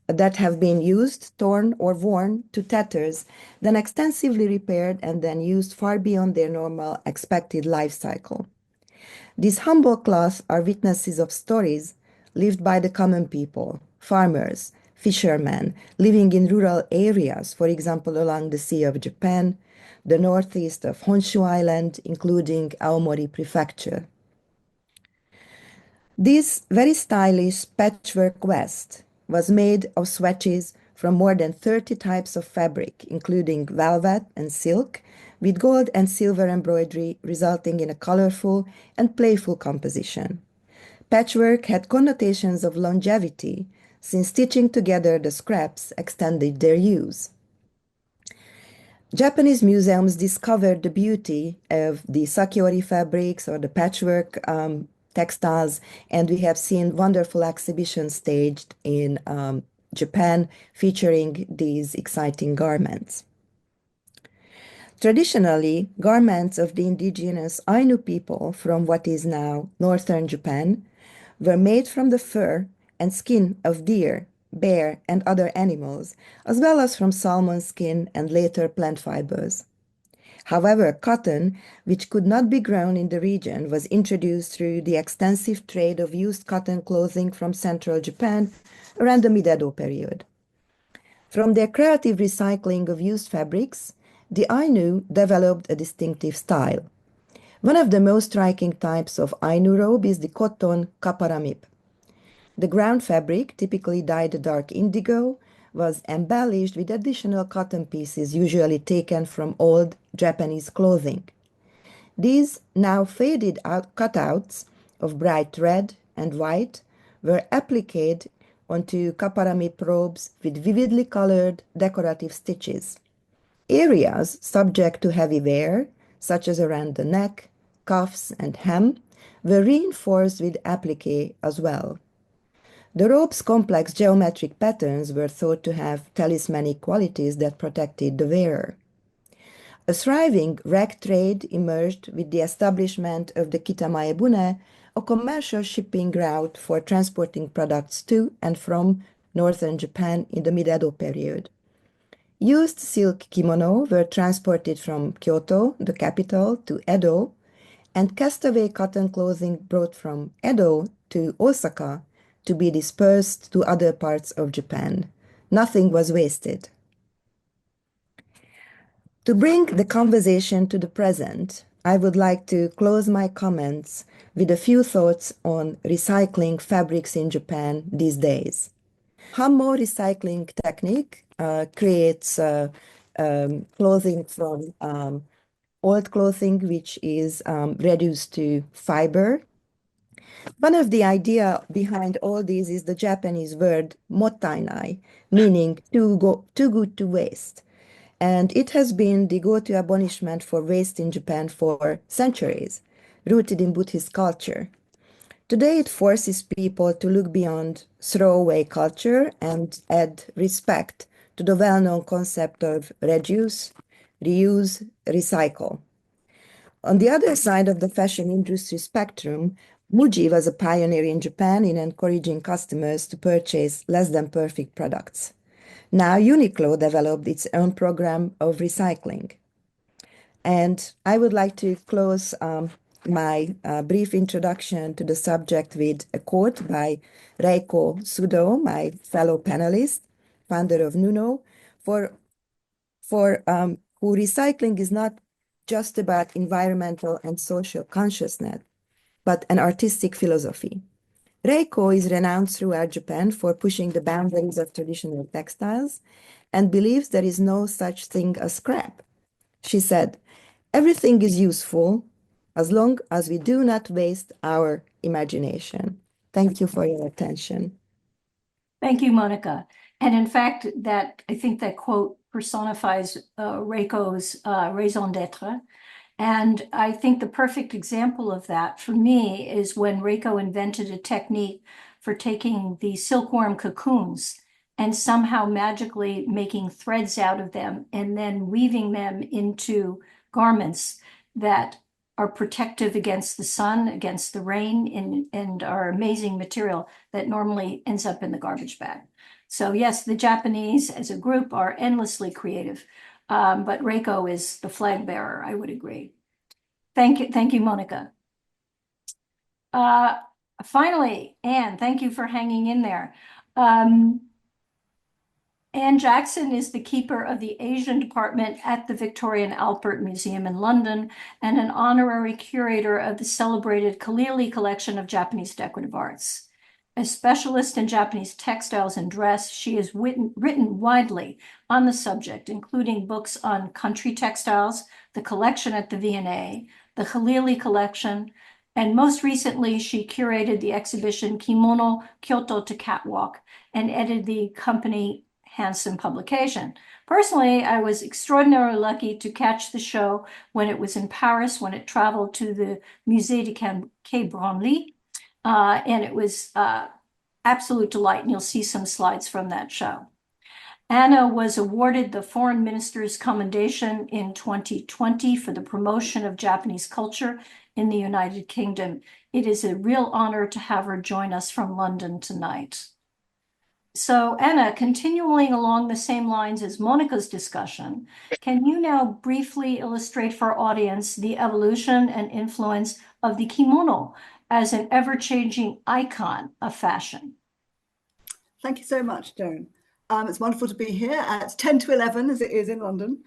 that have been used, torn, or worn to tatters, then extensively repaired and then used far beyond their normal expected life cycle. These humble class are witnesses of stories lived by the common people, farmers, fishermen, living in rural areas, for example, along the Sea of Japan, the northeast of Honshu Island, including Aomori Prefecture. This very stylish patchwork vest was made of swatches from more than 30 types of fabric, including velvet and silk, with gold and silver embroidery, resulting in a colorful and playful composition. Patchwork had connotations of longevity, since stitching together the scraps extended their use. Japanese museums discovered the beauty of the sakiori fabrics or the patchwork textiles, and we have seen wonderful exhibitions staged in Japan featuring these exciting garments. Traditionally, garments of the indigenous Ainu people from what is now northern Japan were made from the fur and skin of deer, bear, and other animals, as well as from salmon skin and later plant fibers. However, cotton, which could not be grown in the region, was introduced through the extensive trade of used cotton clothing from central Japan around the Mid-Edo period. From their creative recycling of used fabrics, the Ainu developed a distinctive style. One of the most striking types of Ainu robe is the cotton kaparamip. The ground fabric, typically dyed dark indigo, was embellished with additional cotton pieces usually taken from old Japanese clothing. These now faded out cutouts of bright red and white were appliqued onto kaparamip robes with vividly colored decorative stitches. Areas subject to heavy wear, such as around the neck, cuffs, and hem, were reinforced with applique as well. The robe's complex geometric patterns were thought to have talismanic qualities that protected the wearer. A thriving rag trade emerged with the establishment of the Kitamae-bune, a commercial shipping route for transporting products to and from northern Japan in the mid-Edo period. Used silk kimono were transported from Kyoto, the capital, to Edo, and castaway cotton clothing brought from Edo to Osaka to be dispersed to other parts of Japan. Nothing was wasted. To bring the conversation to the present, I would like to close my comments with a few thoughts on recycling fabrics in Japan these days. Hammo recycling technique creates clothing from old clothing which is reduced to fiber. One of the idea behind all this is the Japanese word mottainai, meaning too good to waste. And it has been the go-to admonishment for waste in Japan for centuries, rooted in Buddhist culture. Today, it forces people to look beyond throwaway culture and add respect to the well-known concept of reduce, reuse, recycle. On the other side of the fashion industry spectrum, Muji was a pioneer in Japan in encouraging customers to purchase less than perfect products. Now, Uniqlo developed its own program of recycling. And I would like to close my brief introduction to the subject with a quote by Reiko Sudo, my fellow panelist, founder of Nuno, for who recycling is not just about environmental and social consciousness, but an artistic philosophy. Reiko is renowned throughout Japan for pushing the boundaries of traditional textiles and believes there is no such thing as scrap. She said, "Everything is useful as long as we do not waste our imagination." Thank you for your attention. Thank you, Monica. And in fact, I think that quote personifies Reiko's raison d'etre. And I think the perfect example of that for me is when Reiko invented a technique for taking the silkworm cocoons and somehow magically making threads out of them and then weaving them into garments that are protective against the sun, against the rain, and are amazing material that normally ends up in the garbage bag. So yes, the Japanese as a group are endlessly creative, but Reiko is the flag bearer, I would agree. Thank you, Monica. Finally, Anne, thank you for hanging in there. Anne Jackson is the keeper of the Asian department at the Victoria and Albert Museum in London and an honorary curator of the celebrated Kalili collection of Japanese decorative arts. A specialist in Japanese textiles and dress, she has written widely on the subject, including books on country textiles, the collection at the V&A, the Kalili collection, and most recently, she curated the exhibition Kimono Kyoto to Catwalk and edited the company Handsome publication. Personally, I was extraordinarily lucky to catch the show when it was in Paris, when it traveled to the Musée de Quai Branly, and it was absolute delight, and you'll see some slides from that show. Anna was awarded the Foreign Minister's Commendation in 2020 for the promotion of Japanese culture in the United Kingdom. It is a real honor to have her join us from London tonight. So Anna, continuing along the same lines as Monica's discussion, can you now briefly illustrate for our audience the evolution and influence of the kimono as an ever-changing icon of fashion? Thank you so much, Joan. It's wonderful to be here. It's 10 to 11 as it is in London.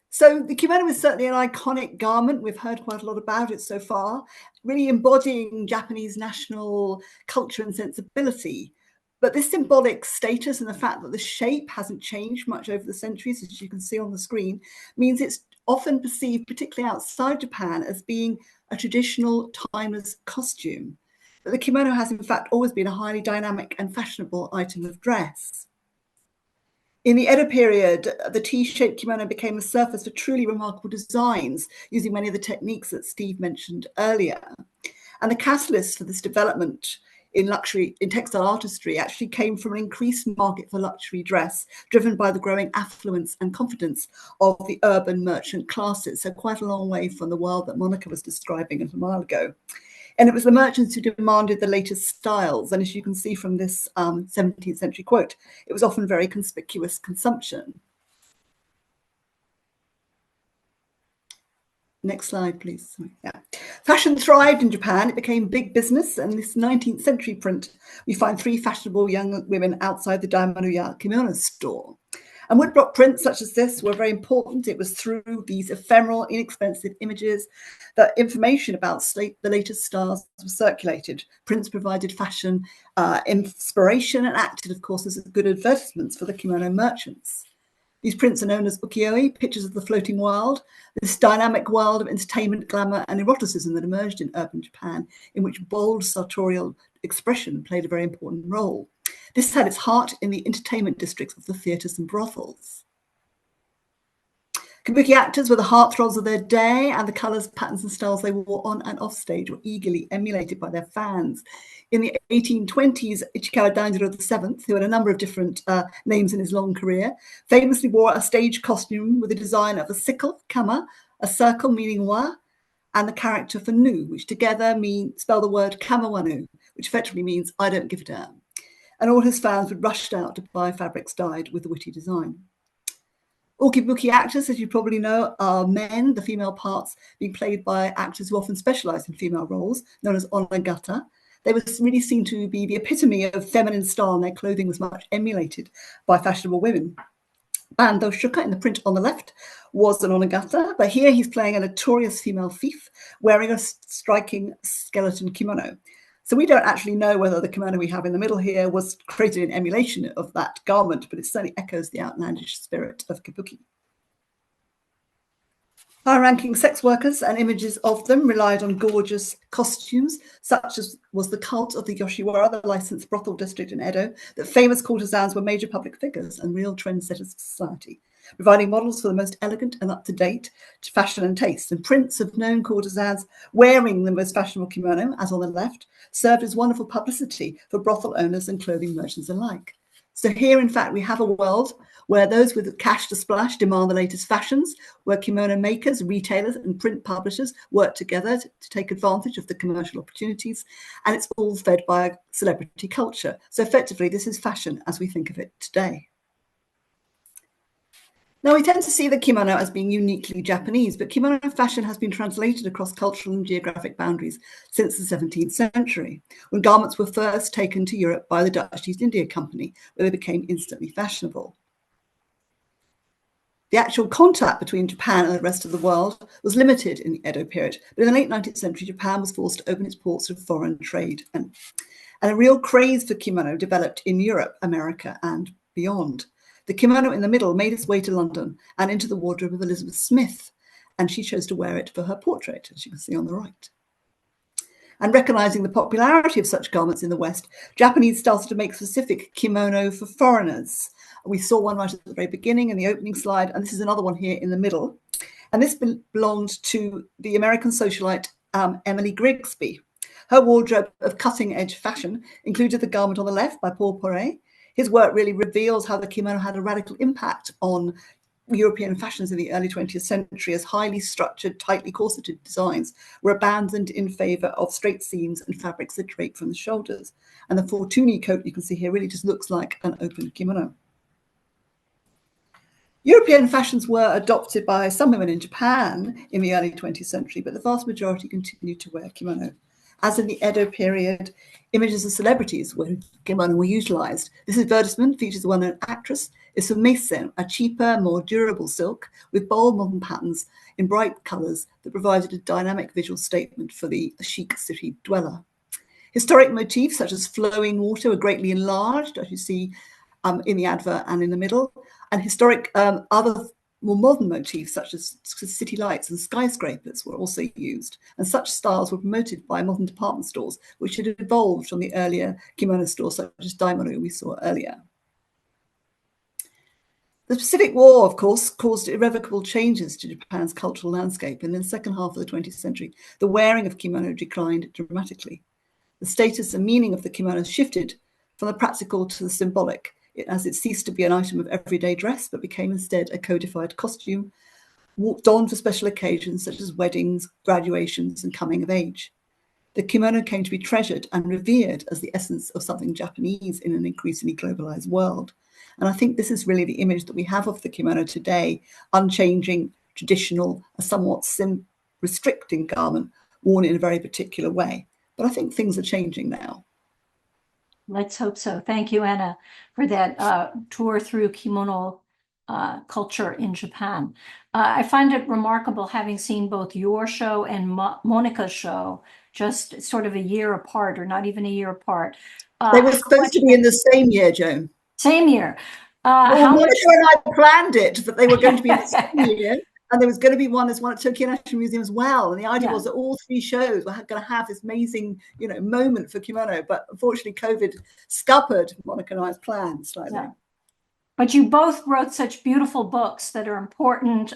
So the kimono is certainly an iconic garment. We've heard quite a lot about it so far, really embodying Japanese national culture and sensibility. But this symbolic status and the fact that the shape hasn't changed much over the centuries, as you can see on the screen, means it's often perceived, particularly outside Japan, as being a traditional, timeless costume. But the kimono has, in fact, always been a highly dynamic and fashionable item of dress. In the Edo period, the T-shaped kimono became a surface for truly remarkable designs, using many of the techniques that Steve mentioned earlier. And the catalyst for this development in textile artistry actually came from an increased market for luxury dress, driven by the growing affluence and confidence of the urban merchant classes. So quite a long way from the world that Monica was describing a little while ago. And it was the merchants who demanded the latest styles. And as you can see from this 17th century quote, it was often very conspicuous consumption. Next slide, please. Yeah. Fashion thrived in Japan. It became big business. And this 19th century print, we find 3 fashionable young women outside the Daimaruya kimono store. And woodblock prints such as this were very important. It was through these ephemeral, inexpensive images that information about the latest styles was circulated. Prints provided fashion inspiration and acted, of course, as good advertisements for the kimono merchants. These prints are known as ukiyo-e, pictures of the floating world, this dynamic world of entertainment, glamour, and eroticism that emerged in urban Japan, in which bold sartorial expression played a very important role. This had its heart in the entertainment districts of the theatres and brothels. Kabuki actors were the heartthrobs of their day, and the colours, patterns, and styles they wore on and off stage were eagerly emulated by their fans. In the 1820s, Ichikawa Daijiro VII, who had a number of different names in his long career, famously wore a stage costume with a design of a sickle, kama, a circle meaning wa, and the character for nu, which together spell the word kamawanu, which effectively means I don't give a damn. And all his fans would rush out to buy fabrics dyed with the witty design. Ukibuki actors, as you probably know, are men, the female parts being played by actors who often specialise in female roles, known as onagata. They were really seen to be the epitome of feminine style, and their clothing was much emulated by fashionable women. Bando Shuka in the print on the left was an onagata, but here he's playing a notorious female thief wearing a striking skeleton kimono. So we don't actually know whether the kimono we have in the middle here was created in emulation of that garment, but it certainly echoes the outlandish spirit of kabuki. High-ranking sex workers and images of them relied on gorgeous costumes, such as was the cult of the Yoshiwara, the licensed brothel district in Edo, that famous courtesans were major public figures and real trendsetters of society, providing models for the most elegant and up-to-date fashion and taste. And prints of known courtesans wearing the most fashionable kimono, as on the left, served as wonderful publicity for brothel owners and clothing merchants alike. So here, in fact, we have a world where those with cash to splash demand the latest fashions, where kimono makers, retailers, and print publishers work together to take advantage of the commercial opportunities, and it's all fed by a celebrity culture. So effectively, this is fashion as we think of it today. Now, we tend to see the kimono as being uniquely Japanese, but kimono fashion has been translated across cultural and geographic boundaries since the 17th century, when garments were first taken to Europe by the Dutch East India Company, where they became instantly fashionable. The actual contact between Japan and the rest of the world was limited in the Edo period, but in the late 19th century, Japan was forced to open its ports to foreign trade, and a real craze for kimono developed in Europe, America, and beyond. The kimono in the middle made its way to London and into the wardrobe of Elizabeth Smith, and she chose to wear it for her portrait, as you can see on the right. And recognizing the popularity of such garments in the West, Japanese started to make specific kimono for foreigners. We saw one right at the very beginning in the opening slide, and this is another one here in the middle. And this belonged to the American socialite Emily Grigsby. Her wardrobe of cutting-edge fashion included the garment on the left by Paul Poiret. His work really reveals how the kimono had a radical impact on European fashions in the early 20th century, as highly structured, tightly corseted designs were abandoned in favor of straight seams and fabrics that drape from the shoulders. And the Fortuny coat you can see here really just looks like an open kimono. European fashions were adopted by some women in Japan in the early 20th century, but the vast majority continued to wear kimono. As in the Edo period, images of celebrities with kimono were utilized. This advertisement features a well-known actress, is from meisen, a cheaper, more durable silk with bold modern patterns in bright colors that provided a dynamic visual statement for the chic city dweller. Historic motifs such as flowing water were greatly enlarged, as you see in the advert and in the middle, and historic other More modern motifs such as city lights and skyscrapers were also used, and such styles were promoted by modern department stores, which had evolved from the earlier kimono stores such as Daimono we saw earlier. The Pacific War, of course, caused irrevocable changes to Japan's cultural landscape, and in the second half of the 20th century, the wearing of kimono declined dramatically. The status and meaning of the kimono shifted from the practical to the symbolic, as it ceased to be an item of everyday dress, but became instead a codified costume, donned for special occasions such as weddings, graduations, and coming of age. The kimono came to be treasured and revered as the essence of something Japanese in an increasingly globalized world. And I think this is really the image that we have of the kimono today, unchanging, traditional, a somewhat restricting garment worn in a very particular way. But I think things are changing now. Let's hope so. Thank you, Anna, for that tour through kimono culture in Japan. I find it remarkable having seen both your show and Monica's show just sort of a year apart, or not even a year apart. They were supposed to be in the same year, Joan. Same year. Well, Monica and I planned it, that they were going to be in the same year. And there was going to be there's one at Tokyo National Museum as well. And the idea was that all three shows were going to have this amazing, moment for kimono. But unfortunately, COVID scuppered Monica and I's plans slightly. Yeah. But you both wrote such beautiful books that are important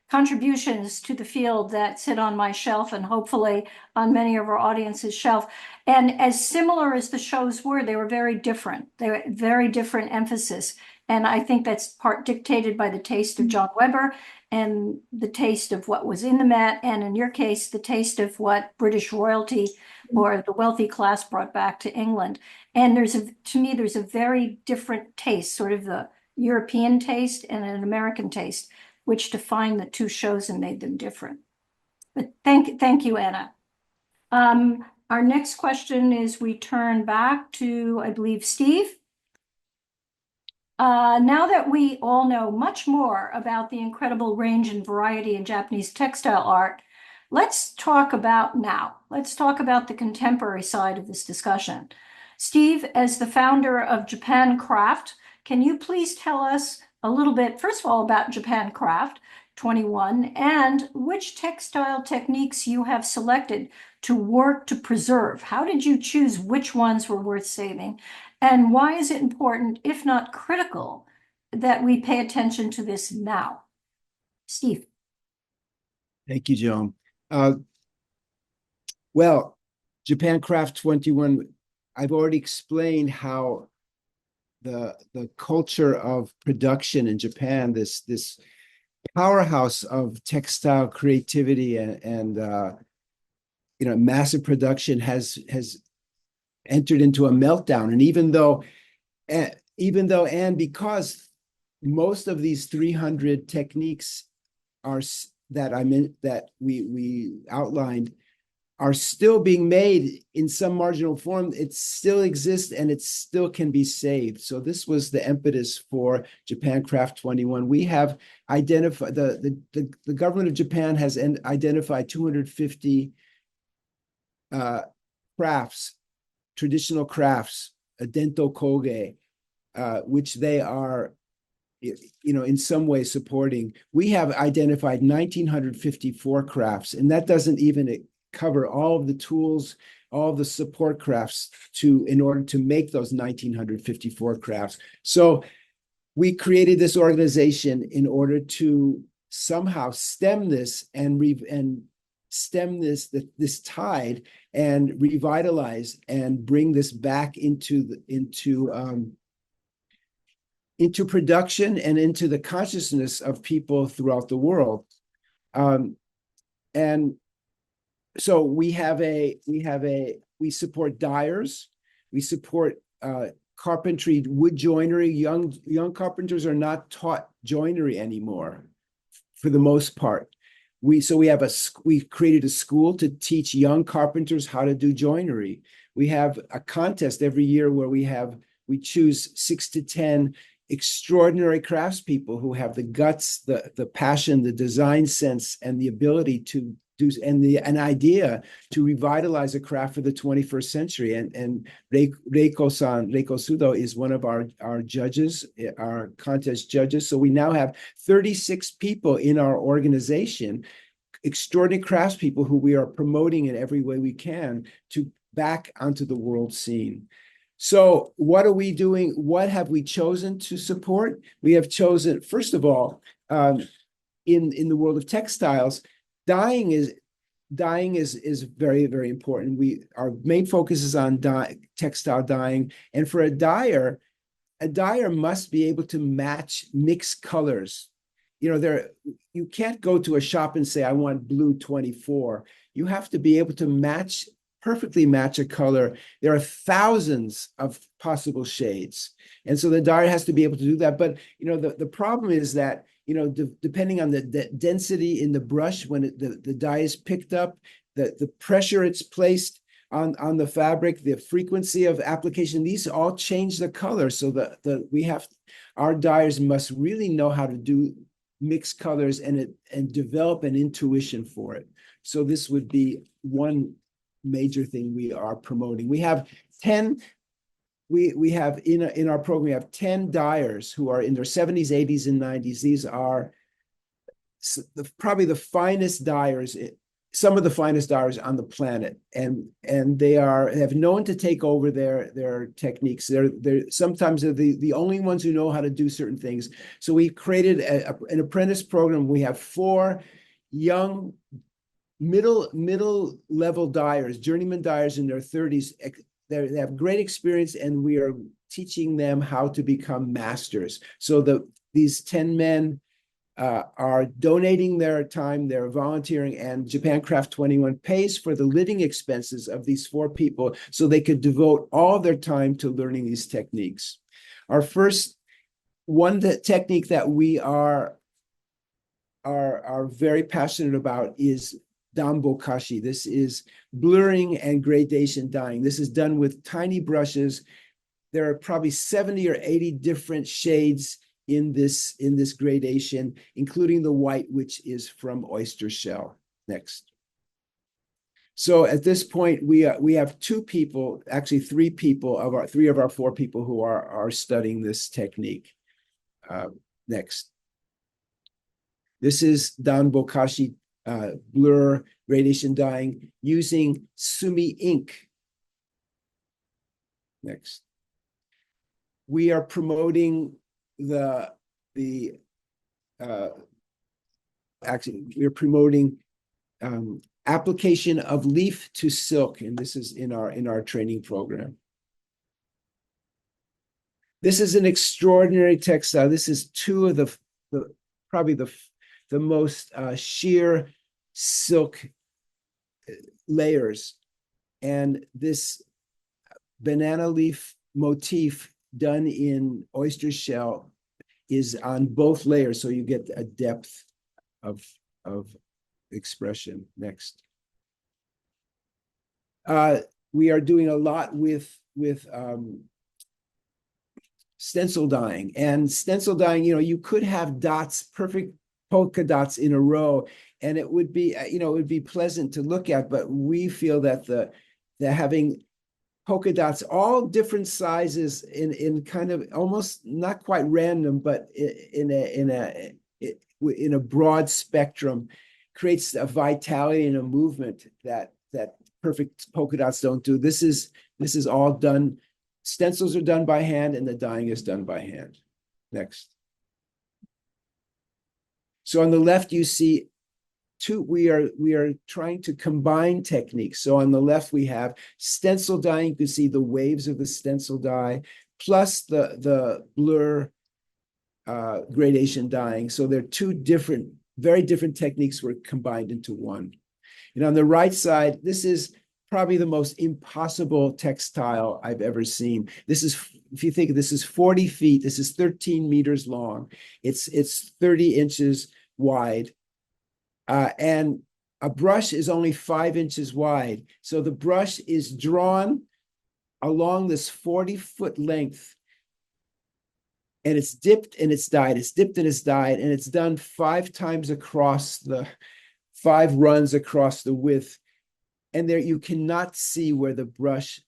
contributions to the field that sit on my shelf and hopefully on many of our audience's shelf. And as similar as the shows were, they were very different. They were very different emphasis. And I think that's part dictated by the taste of John Weber and the taste of what was in the Met, and in your case, the taste of what British royalty or the wealthy class brought back to England. And to me, there's a very different taste, sort of the European taste and an American taste, which defined the two shows and made them different. But thank you, Anna. Our next question is, we turn back to, I believe, Steve. Now that we all know much more about the incredible range and variety in Japanese textile art, let's talk about the contemporary side of this discussion. Steve, as the founder of Japan Craft, can you please tell us a little bit, first of all, about Japan Craft 21 and which textile techniques you have selected to work to preserve? How did you choose which ones were worth saving? And why is it important, if not critical, that we pay attention to this now? Steve. Thank you, Joan. Well, Japan Craft 21, I've already explained how the culture of production in Japan, this powerhouse of textile creativity and massive production has entered into a meltdown. And even though and because most of these 300 techniques that we outlined are still being made in some marginal form, it still exists and it still can be saved. So this was the impetus for Japan Craft 21. We have identified, the government of Japan has identified 250 crafts, traditional crafts, dento koge, which they are in some way supporting. We have identified 1,954 crafts, and that doesn't even cover all of the tools, all of the support crafts in order to make those 1,954 crafts. So we created this organization in order to somehow stem this and stem this tide and revitalize and bring this back into production and into the consciousness of people throughout the world. And so we support dyers, we support carpentry, wood joinery. Young carpenters are not taught joinery anymore, for the most part. We created a school to teach young carpenters how to do joinery. We have a contest every year where we choose 6 to 10 extraordinary craftspeople who have the guts, the passion, the design sense, and the ability to an idea to revitalize a craft for the 21st century. And Reiko Sudo is one of our judges, our contest judges. So we now have 36 people in our organization, extraordinary craftspeople who we are promoting in every way we can to back onto the world scene. So what are we doing? What have we chosen to support? We have chosen, first of all, in the world of textiles, dyeing is very, very important. Our main focus is on textile dyeing, and for a dyer must be able to match mixed colors. You can't go to a shop and say, I want blue 24. You have to be able to perfectly match a color. There are thousands of possible shades. And so the dyer has to be able to do that. But, the problem is that, depending on the density in the brush, when the dye is picked up, the pressure it's placed on the fabric, the frequency of application, these all change the color. So our dyers must really know how to do mixed colors and develop an intuition for it. So this would be one major thing we are promoting. We have 10. We have in our program, we have 10 dyers who are in their 70s, 80s, and 90s. These are probably the finest dyers, some of the finest dyers on the planet, and they have known to take over their techniques. They're sometimes the only ones who know how to do certain things. So we created an apprentice program. We have 4 young middle level dyers, journeyman dyers in their 30s. They have great experience, and we are teaching them how to become masters. So these 10 men are donating their time, they're volunteering, and Japan Craft 21 pays for the living expenses of these 4 people so they could devote all their time to learning these techniques. Our first technique that we are very passionate about is Danbokashi. This is blurring and gradation dyeing. This is done with tiny brushes. There are probably 70 or 80 different shades in this gradation, including the white, which is from oyster shell. Next. So at this point, we have 2 people, actually 3 people of 3 of our 4 people who are studying this technique. Next. This is Danbokashi blur gradation dyeing using sumi ink. Next. We are promoting application of leaf to silk, and this is in our training program. This is an extraordinary textile. This is 2 of probably the most sheer silk layers, and this banana leaf motif done in oyster shell is on both layers, so you get a depth of expression. Next. We are doing a lot with stencil dyeing, and stencil dyeing, you could have dots, perfect polka dots in a row, and it would be pleasant to look at, but we feel that the having polka dots, all different sizes in kind of almost not quite random, but in a broad spectrum, creates a vitality and a movement that perfect polka dots don't do. This is all done. Stencils are done by hand, and the dyeing is done by hand. Next. So on the left, you see we are trying to combine techniques. So on the left, we have stencil dyeing. You can see the waves of the stencil dye, plus the blur gradation dyeing. So they're 2 very different techniques were combined into one. And on the right side, this is probably the most impossible textile I've ever seen. If you think this is 40 feet, this is 13 meters long. It's 30 inches wide. And a brush is only 5 inches wide. So the brush is drawn along this 40-foot length, and it's dipped and it's dyed. It's dipped and it's dyed, and it's done 5 times across 5 runs across the width. And there you cannot see where the brush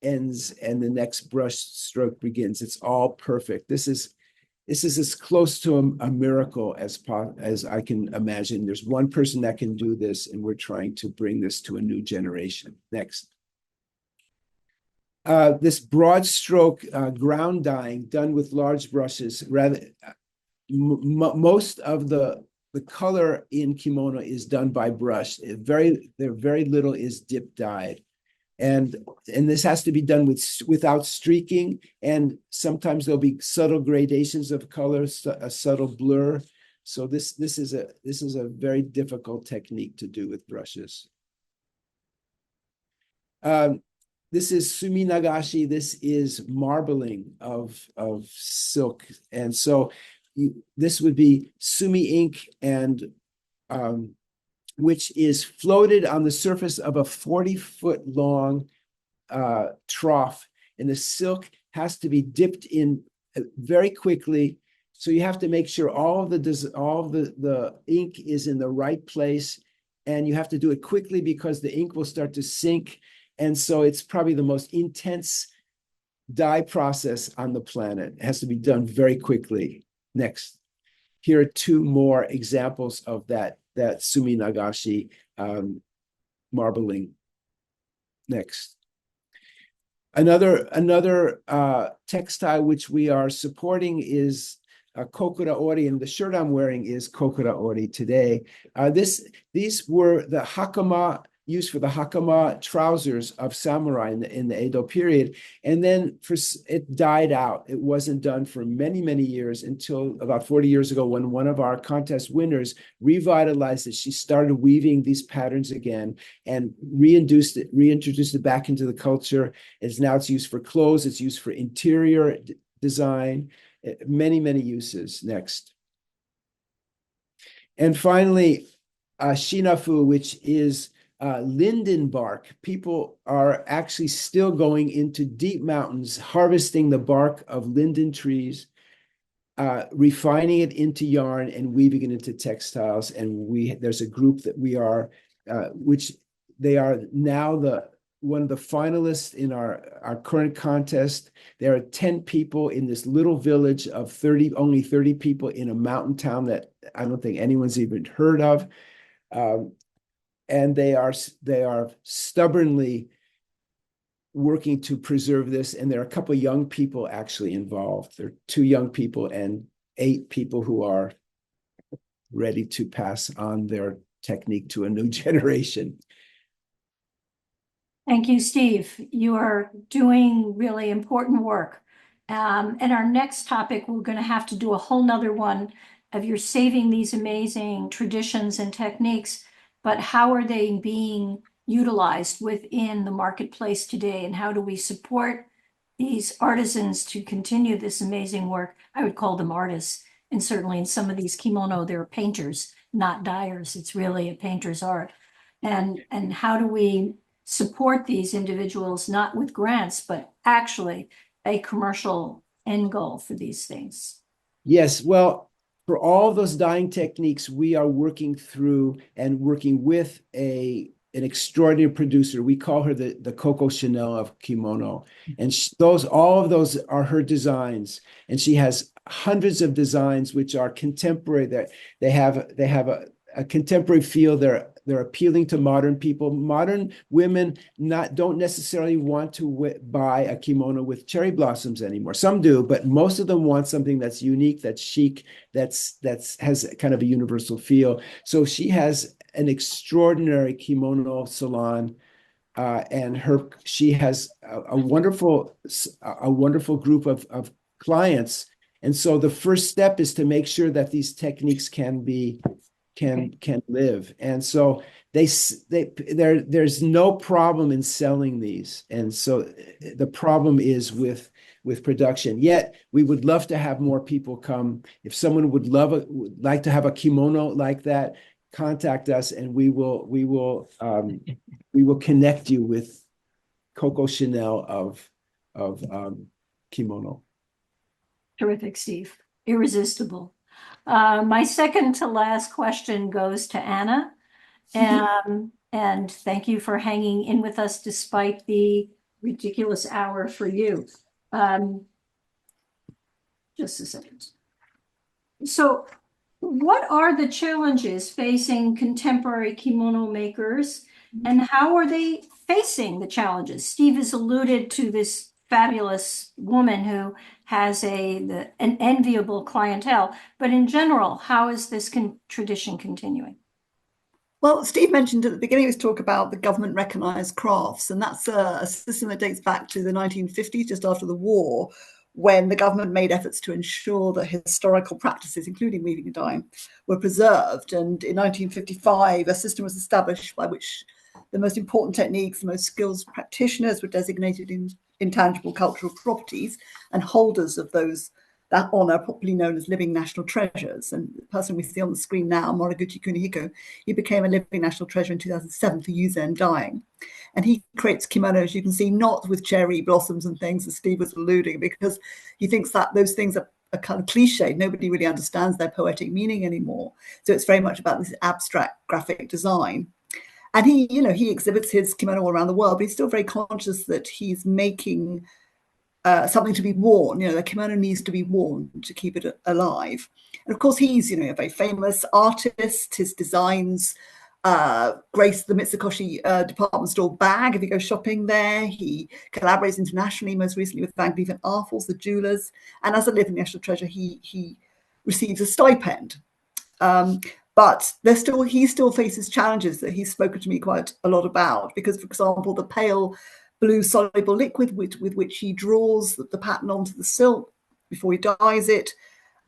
ends and the next brush stroke begins. It's all perfect. This is as close to a miracle as I can imagine. There's one person that can do this, and we're trying to bring this to a new generation. Next. This broad stroke ground dyeing done with large brushes, most of the color in kimono is done by brush. Very little is dip dyed. And this has to be done without streaking. And sometimes there'll be subtle gradations of color, a subtle blur. So this is a very difficult technique to do with brushes. This is sumi nagashi. This is marbling of silk. And so this would be sumi ink, and which is floated on the surface of a 40-foot long trough. And the silk has to be dipped in very quickly. So you have to make sure all the ink is in the right place. And you have to do it quickly because the ink will start to sink. And so it's probably the most intense dye process on the planet. It has to be done very quickly. Next. Here are 2 more examples of that sumi nagashi marbling. Next. Another textile which we are supporting is kokura ori, and the shirt I'm wearing is kokura ori today. These were the hakama used for the hakama trousers of samurai in the Edo period. And then it died out. It wasn't done for many, many years until about 40 years ago when one of our contest winners revitalized it. She started weaving these patterns again and reintroduced it back into the culture. It's used for clothes. It's used for interior design, many, many uses. Next. And finally, shinafu, which is linden bark. People are actually still going into deep mountains, harvesting the bark of linden trees, refining it into yarn and weaving it into textiles. And there's a group that we are, which they are now one of the finalists in our current contest. There are 10 people in this little village of only 30 people in a mountain town that I don't think anyone's even heard of. And they are stubbornly working to preserve this. And there are a couple of young people actually involved. There are 2 young people and 8 people who are ready to pass on their technique to a new generation. Thank you, Steve. You are doing really important work. And our next topic, we're going to have to do a whole nother one of you're saving these amazing traditions and techniques, but how are they being utilized within the marketplace today? And how do we support these artisans to continue this amazing work? I would call them artists. And certainly in some of these kimono, they're painters, not dyers. It's really a painter's art. And how do we support these individuals, not with grants, but actually a commercial end goal for these things? Yes, well, for all of those dyeing techniques, we are working through and working with an extraordinary producer. We call her the Coco Chanel of kimono. And all of those are her designs. And she has hundreds of designs which are contemporary, that they have a contemporary feel. They're appealing to modern people. Modern women don't necessarily want to buy a kimono with cherry blossoms anymore. Some do, but most of them want something that's unique, that's chic, that's has kind of a universal feel. So she has an extraordinary kimono salon, and she has a wonderful group of clients. And so the first step is to make sure that these techniques can live. And so there's no problem in selling these. And so the problem is with production. Yet we would love to have more people come. If someone would like to have a kimono like that, contact us and we will connect you with Coco Chanel of kimono. Terrific, Steve. Irresistible. My second to last question goes to Anna. And thank you for hanging in with us despite the ridiculous hour for you. Just a second. So what are the challenges facing contemporary kimono makers, and how are they facing the challenges? Steve has alluded to this fabulous woman who has an enviable clientele, but in general, how is this tradition continuing? Well, Steve mentioned at the beginning of his talk about the government recognised crafts, and that's a system that dates back to the 1950s, just after the war, when the government made efforts to ensure that historical practices, including weaving and dyeing, were preserved. And in 1955, a system was established by which the most important techniques, the most skilled practitioners were designated in intangible cultural properties, and holders of that honour, popularly known as living national treasures. And the person we see on the screen now, Moriguchi Kunihiko, he became a living national treasure in 2007 for yuzen dyeing. And he creates kimonos, you can see, not with cherry blossoms and things, as Steve was alluding, because he thinks that those things are kind of cliche. Nobody really understands their poetic meaning anymore. So it's very much about this abstract graphic design. And he exhibits his kimono all around the world, but he's still very conscious that he's making something to be worn. The kimono needs to be worn to keep it alive. And of course, he's a very famous artist. His designs grace the Mitsukoshi department store bag if you go shopping there. He collaborates internationally, most recently with Van Cleef & Arpels, the jewelers. And as a living national treasure, he receives a stipend. But he still faces challenges that he's spoken to me quite a lot about, because, for example, the pale blue soluble liquid with which he draws the pattern onto the silk before he dyes it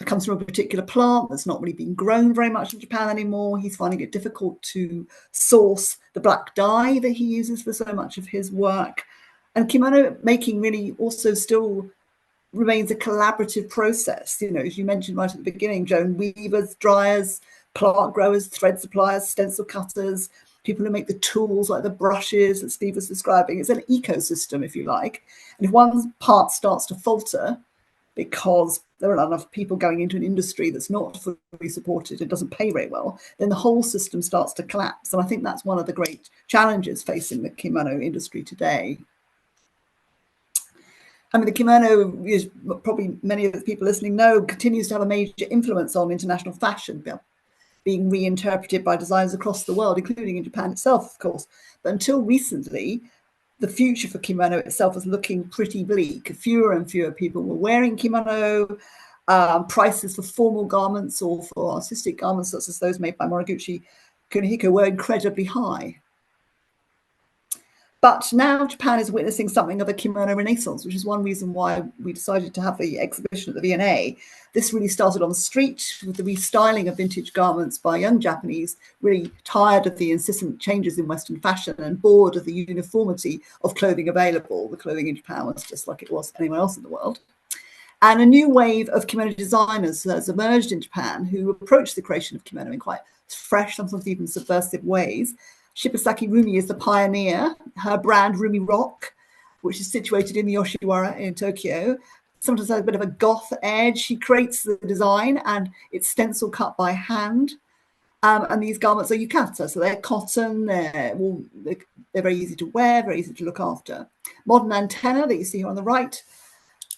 comes from a particular plant that's not really being grown very much in Japan anymore. He's finding it difficult to source the black dye that he uses for so much of his work. And kimono making really also still remains a collaborative process. As you mentioned right at the beginning, Joan, weavers, dryers, plant growers, thread suppliers, stencil cutters, people who make the tools like the brushes that Steve was describing. It's an ecosystem, if you like. And if one part starts to falter because there are not enough people going into an industry that's not fully supported and doesn't pay very well, then the whole system starts to collapse. And I think that's one of the great challenges facing the kimono industry today. I mean, the kimono, is probably many of the people listening know, continues to have a major influence on international fashion, being reinterpreted by designers across the world, including in Japan itself, of course. But until recently, the future for kimono itself was looking pretty bleak. Fewer and fewer people were wearing kimono. Prices for formal garments or for artistic garments, such as those made by Moriguchi Kunihiko, were incredibly high. But now Japan is witnessing something of a kimono renaissance, which is one reason why we decided to have the exhibition at the V&A. This really started on the street with the restyling of vintage garments by young Japanese, really tired of the incessant changes in Western fashion and bored of the uniformity of clothing available. The clothing in Japan was just like it was anywhere else in the world. And a new wave of kimono designers has emerged in Japan who approach the creation of kimono in quite fresh, sometimes even subversive ways. Shibasaki Rumi is the pioneer. Her brand, Rumi Rock, which is situated in the Yoshiwara in Tokyo, sometimes has a bit of a goth edge. She creates the design and it's stencil cut by hand. And these garments are yukata, so they're cotton, they're very easy to wear, very easy to look after. Modern Antenna, that you see here on the right,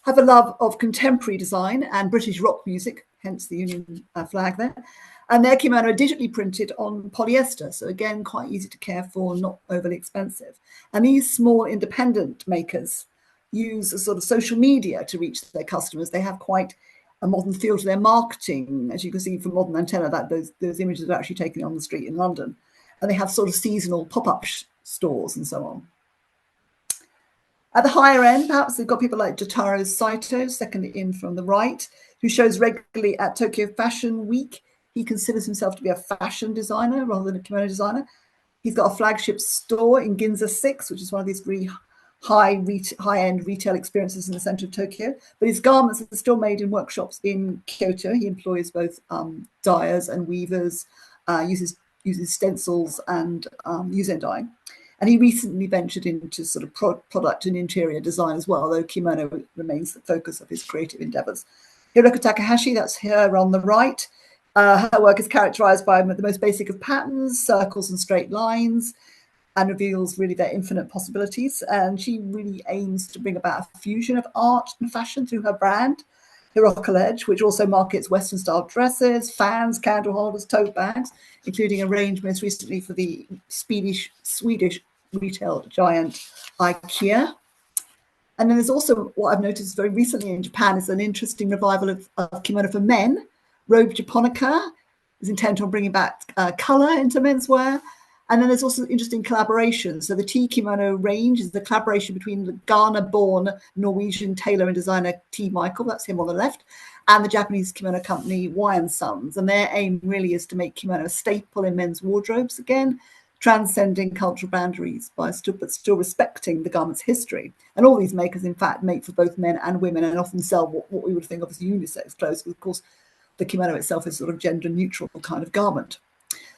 have a love of contemporary design and British rock music, hence the Union flag there. And their kimono are digitally printed on polyester. So again, quite easy to care for, not overly expensive. And these small independent makers use a sort of social media to reach their customers. They have quite a modern feel to their marketing. As you can see from Modern Antenna, that those images are actually taken on the street in London. And they have sort of seasonal pop-up stores and so on. At the higher end, perhaps they've got people like Jotaro Saito, second in from the right, who shows regularly at Tokyo Fashion Week. He considers himself to be a fashion designer rather than a kimono designer. He's got a flagship store in Ginza 6, which is one of these really high-end retail experiences in the center of Tokyo. But his garments are still made in workshops in Kyoto. He employs both dyers and weavers, uses stencils and yuzen dye. And he recently ventured into sort of product and interior design as well, although kimono remains the focus of his creative endeavors. Hiroko Takahashi, that's here on the right. Her work is characterized by the most basic of patterns, circles and straight lines, and reveals really their infinite possibilities. And she really aims to bring about a fusion of art and fashion through her brand, Hiroko Edge, which also markets Western style dresses, fans, candle holders, tote bags, including a range most recently for the Swedish retail giant IKEA. And then there's also what I've noticed very recently in Japan is an interesting revival of kimono for men. Robe Japonica is intent on bringing back color into menswear. And then there's also interesting collaborations. So the tea kimono range is the collaboration between the Ghana-born Norwegian tailor and designer T. Michael, that's him on the left, and the Japanese kimono company Y & Sons. And their aim really is to make kimono a staple in men's wardrobes again, transcending cultural boundaries but still respecting the garment's history. And all these makers, in fact, make for both men and women and often sell what we would think of as unisex clothes. Because, of course, the kimono itself is sort of gender neutral kind of garment.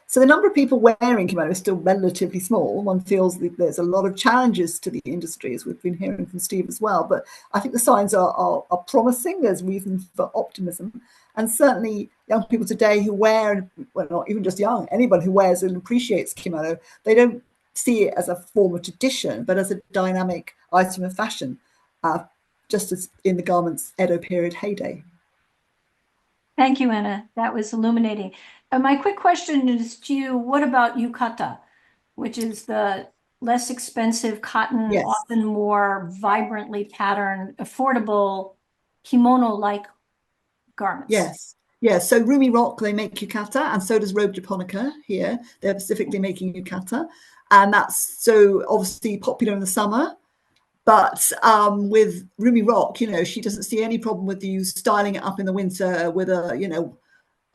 So the number of people wearing kimono is still relatively small. One feels that there's a lot of challenges to the industry, as we've been hearing from Steve as well. But I think the signs are promising. There's reason for optimism. And certainly young people today who wear, well, not even just young, anyone who wears and appreciates kimono, they don't see it as a form of tradition, but as a dynamic item of fashion, just as in the garment's Edo period heyday. Thank you, Anna. That was illuminating. My quick question is to you, what about yukata, which is the less expensive cotton, Yes. often more vibrantly patterned, affordable kimono-like garments? Yes. So Rumi Rock, they make yukata, and so does Robe Japonica here. They're specifically making yukata. And that's so obviously popular in the summer. But with Rumi Rock, she doesn't see any problem with you styling it up in the winter with a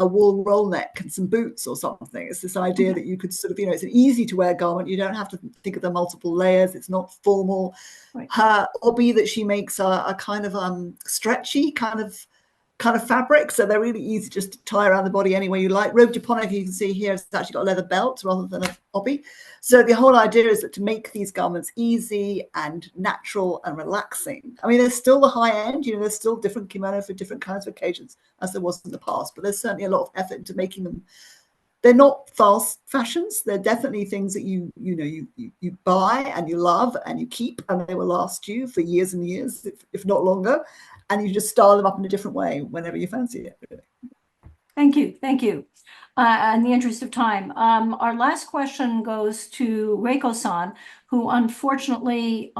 wool roll neck and some boots or something. It's this idea that you could sort of, it's an easy to wear garment. You don't have to think of the multiple layers. It's not formal. Right. Her obi that she makes are kind of stretchy, kind of fabric, so they're really easy just to tie around the body any way you like. Robe Japonica, you can see here, it's actually got a leather belt rather than a obi. So the whole idea is that to make these garments easy and natural and relaxing. I mean, there's still the high end, there's still different kimono for different kinds of occasions as there was in the past, but there's certainly a lot of effort into making them. They're not fast fashions. They're definitely things that you buy and you love and you keep, and they will last you for years and years, if not longer. And you just style them up in a different way whenever you fancy it. Really. Thank you. In the interest of time, our last question goes to Reiko-san, who unfortunately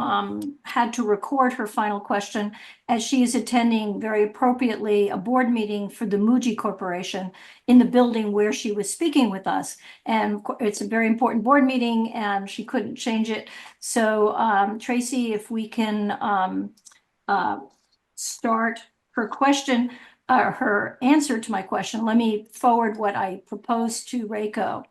had to record her final question as she is attending, very appropriately, a board meeting for the Muji Corporation in the building where she was speaking with us. And it's a very important board meeting and she couldn't change it. So Tracy, if we can start her question, her answer to my question, let me forward what I proposed to Reiko,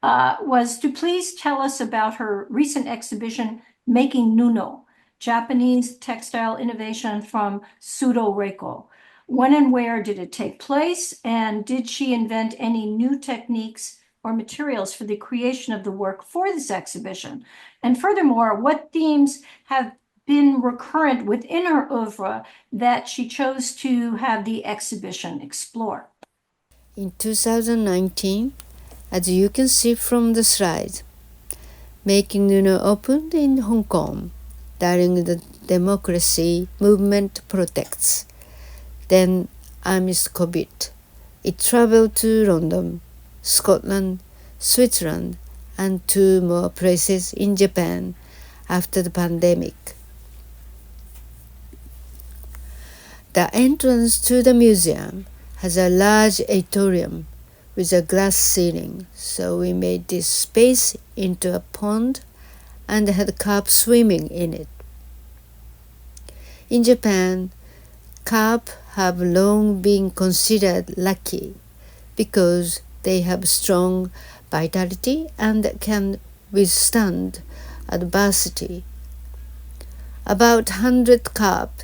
was to please tell us about her recent exhibition, Making Nuno, Japanese textile innovation from Pseudo Reiko. When and where did it take place? And did she invent any new techniques or materials for the creation of the work for this exhibition? And furthermore, what themes have been recurrent within her oeuvre that she chose to have the exhibition explore? In 2019, as you can see from the slide, Making Nuno opened in Hong Kong during the democracy movement protests. Then, amidst COVID, it traveled to London, Scotland, Switzerland, and 2 more places in Japan after the pandemic. The entrance to the museum has a large atrium with a glass ceiling, so we made this space into a pond and had carp swimming in it. In Japan, carp have long been considered lucky because they have strong vitality and can withstand adversity. About 100 carp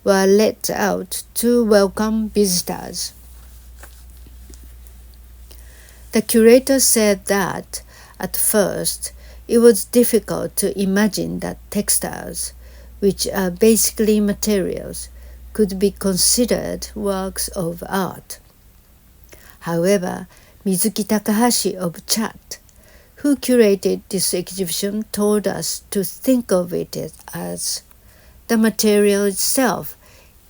were let out to welcome visitors. The curator said that, at first, it was difficult to imagine that textiles, which are basically materials, could be considered works of art. However, Mizuki Takahashi of CHAT, who curated this exhibition, told us to think of it as the material itself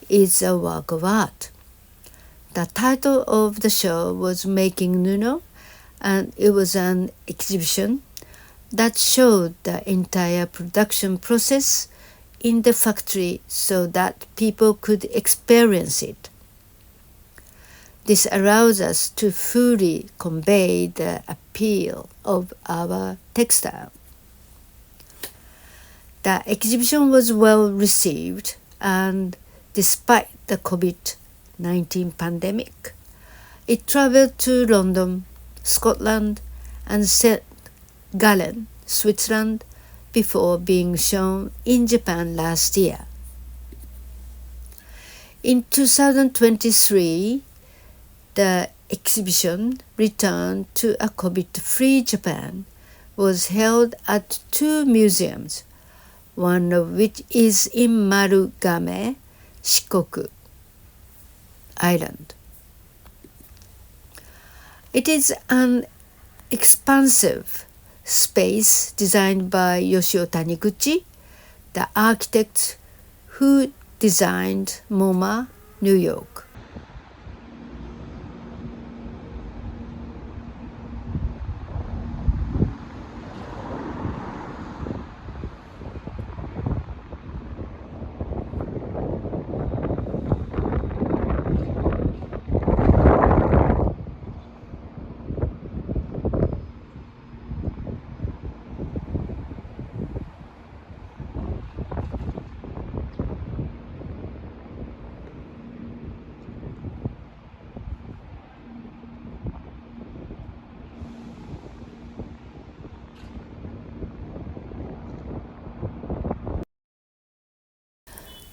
is a work of art. The title of the show was Making Nuno, and it was an exhibition that showed the entire production process in the factory so that people could experience it. This allows us to fully convey the appeal of our textile. The exhibition was well received, and despite the COVID-19 pandemic, it traveled to London, Scotland, and St. Gallen, Switzerland, before being shown in Japan last year. In 2023, the exhibition returned to a COVID-free Japan was held at 2 museums, one of which is in Marugame, Shikoku Island. It is an expansive space designed by Yoshio Taniguchi, the architect who designed MoMA, New York.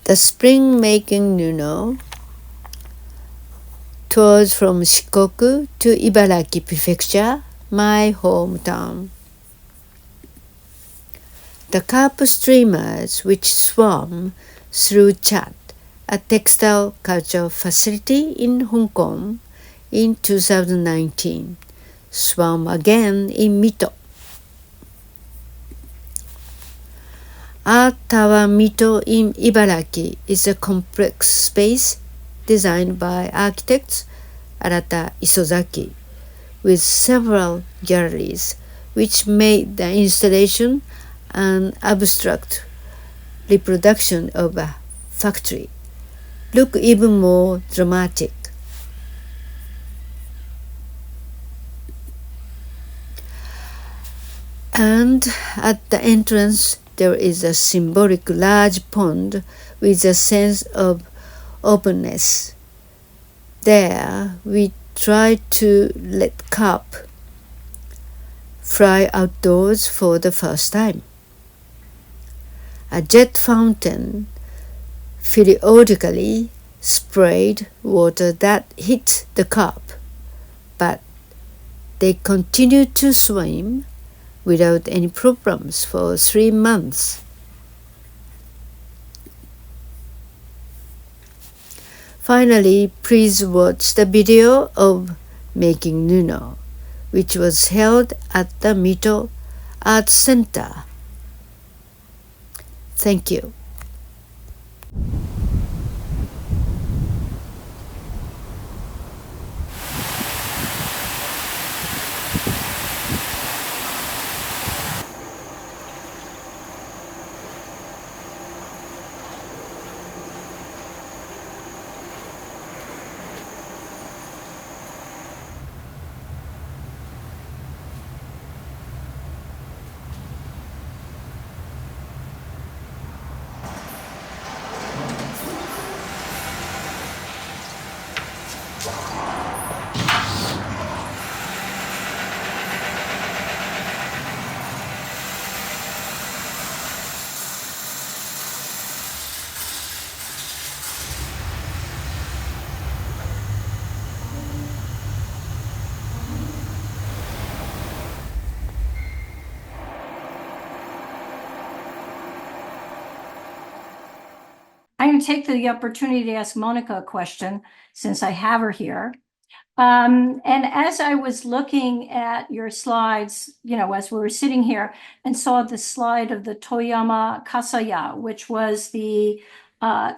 The spring making Nuno tours from Shikoku to Ibaraki Prefecture, my hometown. The carp streamers which swarm through Chat, a textile culture facility in Hong Kong in 2019, swam again in Mito. Art Tower Mito in Ibaraki is a complex space designed by architects Arata Isozaki, with several galleries which made the installation an abstract reproduction of a factory look even more dramatic. And at the entrance there is a symbolic large pond with a sense of openness. There we try to let carp fly outdoors for the first time. A jet fountain periodically sprayed water that hit the carp, but they continued to swim without any problems for 3 months. Finally, please watch the video of Making Nuno, which was held at the Mito Art Center. Thank you. I'm going to take the opportunity to ask Monica a question since I have her here. And as I was looking at your slides, as we were sitting here and saw the slide of the Toyama Kasaya, which was the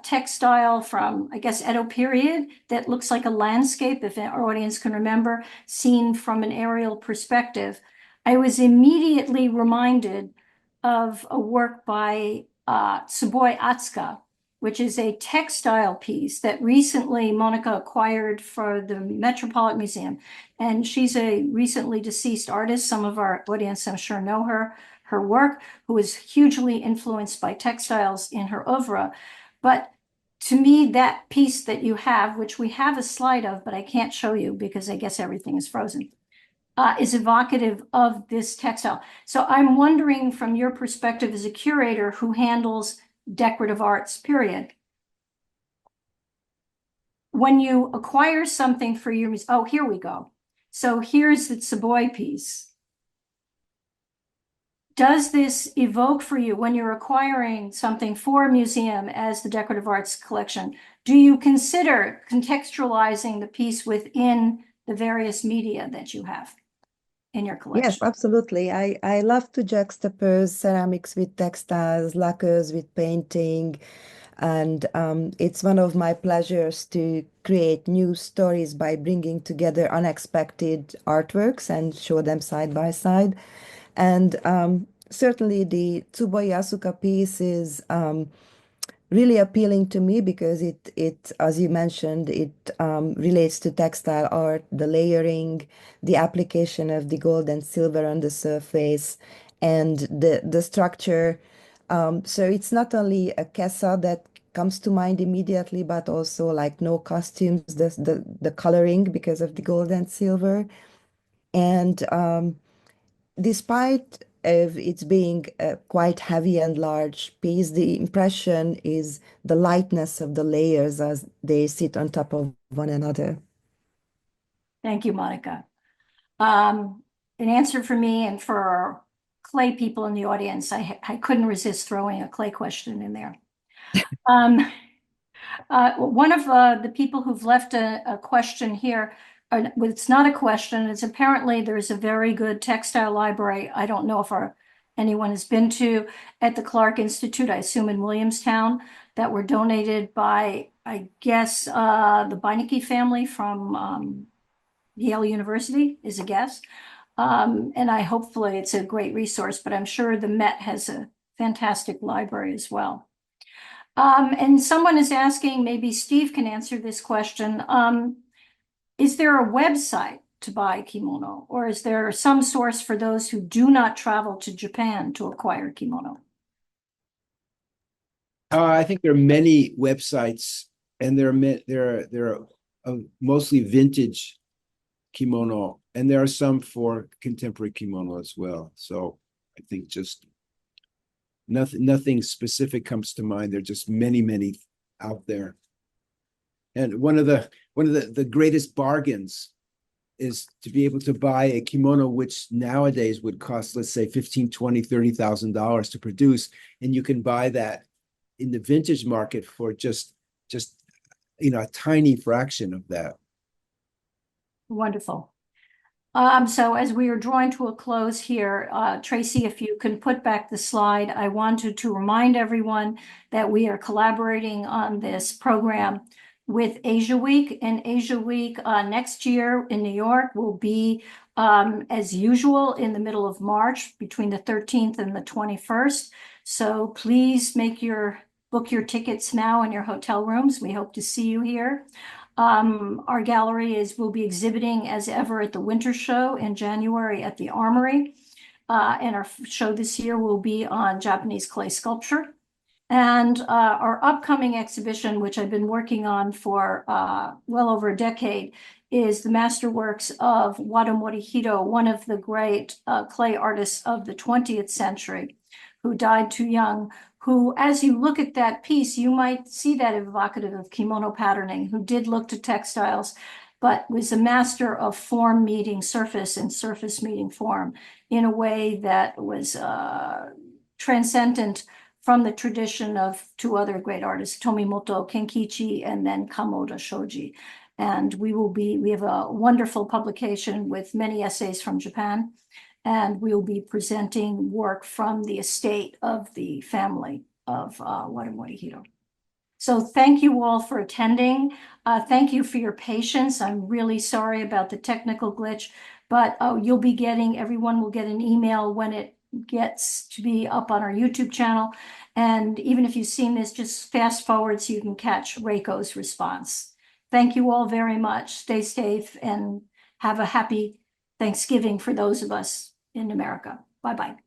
textile from, I guess, Edo period that looks like a landscape, if our audience can remember, seen from an aerial perspective, I was immediately reminded of a work by Tsuboi Atsuka, which is a textile piece that recently Monica acquired for the Metropolitan Museum. And she's a recently deceased artist. Some of our audience, I'm sure, know her work, who was hugely influenced by textiles in her oeuvre. But to me, that piece that you have, which we have a slide of, but I can't show you because I guess everything is frozen, is evocative of this textile. So I'm wondering, from your perspective as a curator who handles decorative arts, period, when you acquire something for your museum, oh, here we go. So here's the Tsuboi piece. Does this evoke for you, when you're acquiring something for a museum as the decorative arts collection, do you consider contextualizing the piece within the various media that you have in your collection? Yes, absolutely. I love to juxtapose ceramics with textiles, lacquers with painting, and it's one of my pleasures to create new stories by bringing together unexpected artworks and show them side by side. And certainly the Tsuboi Asuka piece is really appealing to me because it, as you mentioned, it relates to textile art, the layering, the application of the gold and silver on the surface, and the structure. So it's not only a kesa that comes to mind immediately, but also like no costumes, the coloring because of the gold and silver. And despite of its being a quite heavy and large piece, the impression is the lightness of the layers as they sit on top of one another. Thank you, Monica. An answer for me and for our clay people in the audience. I couldn't resist throwing a clay question in there. One of the people who've left a question here, it's not a question, it's apparently there's a very good textile library. I don't know if anyone has been to at the Clark Institute, I assume in Williamstown, that were donated by, I guess, the Beinecke family from Yale University is a guess. And hopefully it's a great resource, but I'm sure the Met has a fantastic library as well. And someone is asking, maybe Steve can answer this question. Is there a website to buy kimono, or is there some source for those who do not travel to Japan to acquire kimono? I think there are many websites, and there are mostly vintage kimono, and there are some for contemporary kimono as well. So I think just nothing specific comes to mind. There are just many out there. And one of the greatest bargains is to be able to buy a kimono which nowadays would cost, let's say, $15,000, $20,000, $30,000 to produce, and you can buy that in the vintage market for just a tiny fraction of that. Wonderful. So as we are drawing to a close here, Tracy, if you can put back the slide, I wanted to remind everyone that we are collaborating on this program with Asia Week, and Asia Week next year in New York will be as usual in the middle of March between the 13th and the 21st. So please book your tickets now in your hotel rooms. We hope to see you here. Our gallery will be exhibiting as ever at the Winter Show in January at the Armory. And our show this year will be on Japanese clay sculpture. And our upcoming exhibition, which I've been working on for well over a decade, is the masterworks of Wado Morihiro, one of the great clay artists of the 20th century, who died too young, who, as you look at that piece, you might see that evocative of kimono patterning, who did look to textiles, but was a master of form meeting surface and surface meeting form in a way that was transcendent from the tradition of two other great artists, Tomimoto Kenkichi and then Kamoda Shoji. And we have a wonderful publication with many essays from Japan. And we will be presenting work from the estate of the family of Wada Morihiro. So thank you all for attending. Thank you for your patience. I'm really sorry about the technical glitch, but everyone will get an email when it gets to be up on our YouTube channel. And even if you've seen this, just fast forward so you can catch Reiko's response. Thank you all very much. Stay safe and have a happy Thanksgiving for those of us in America. Bye-bye.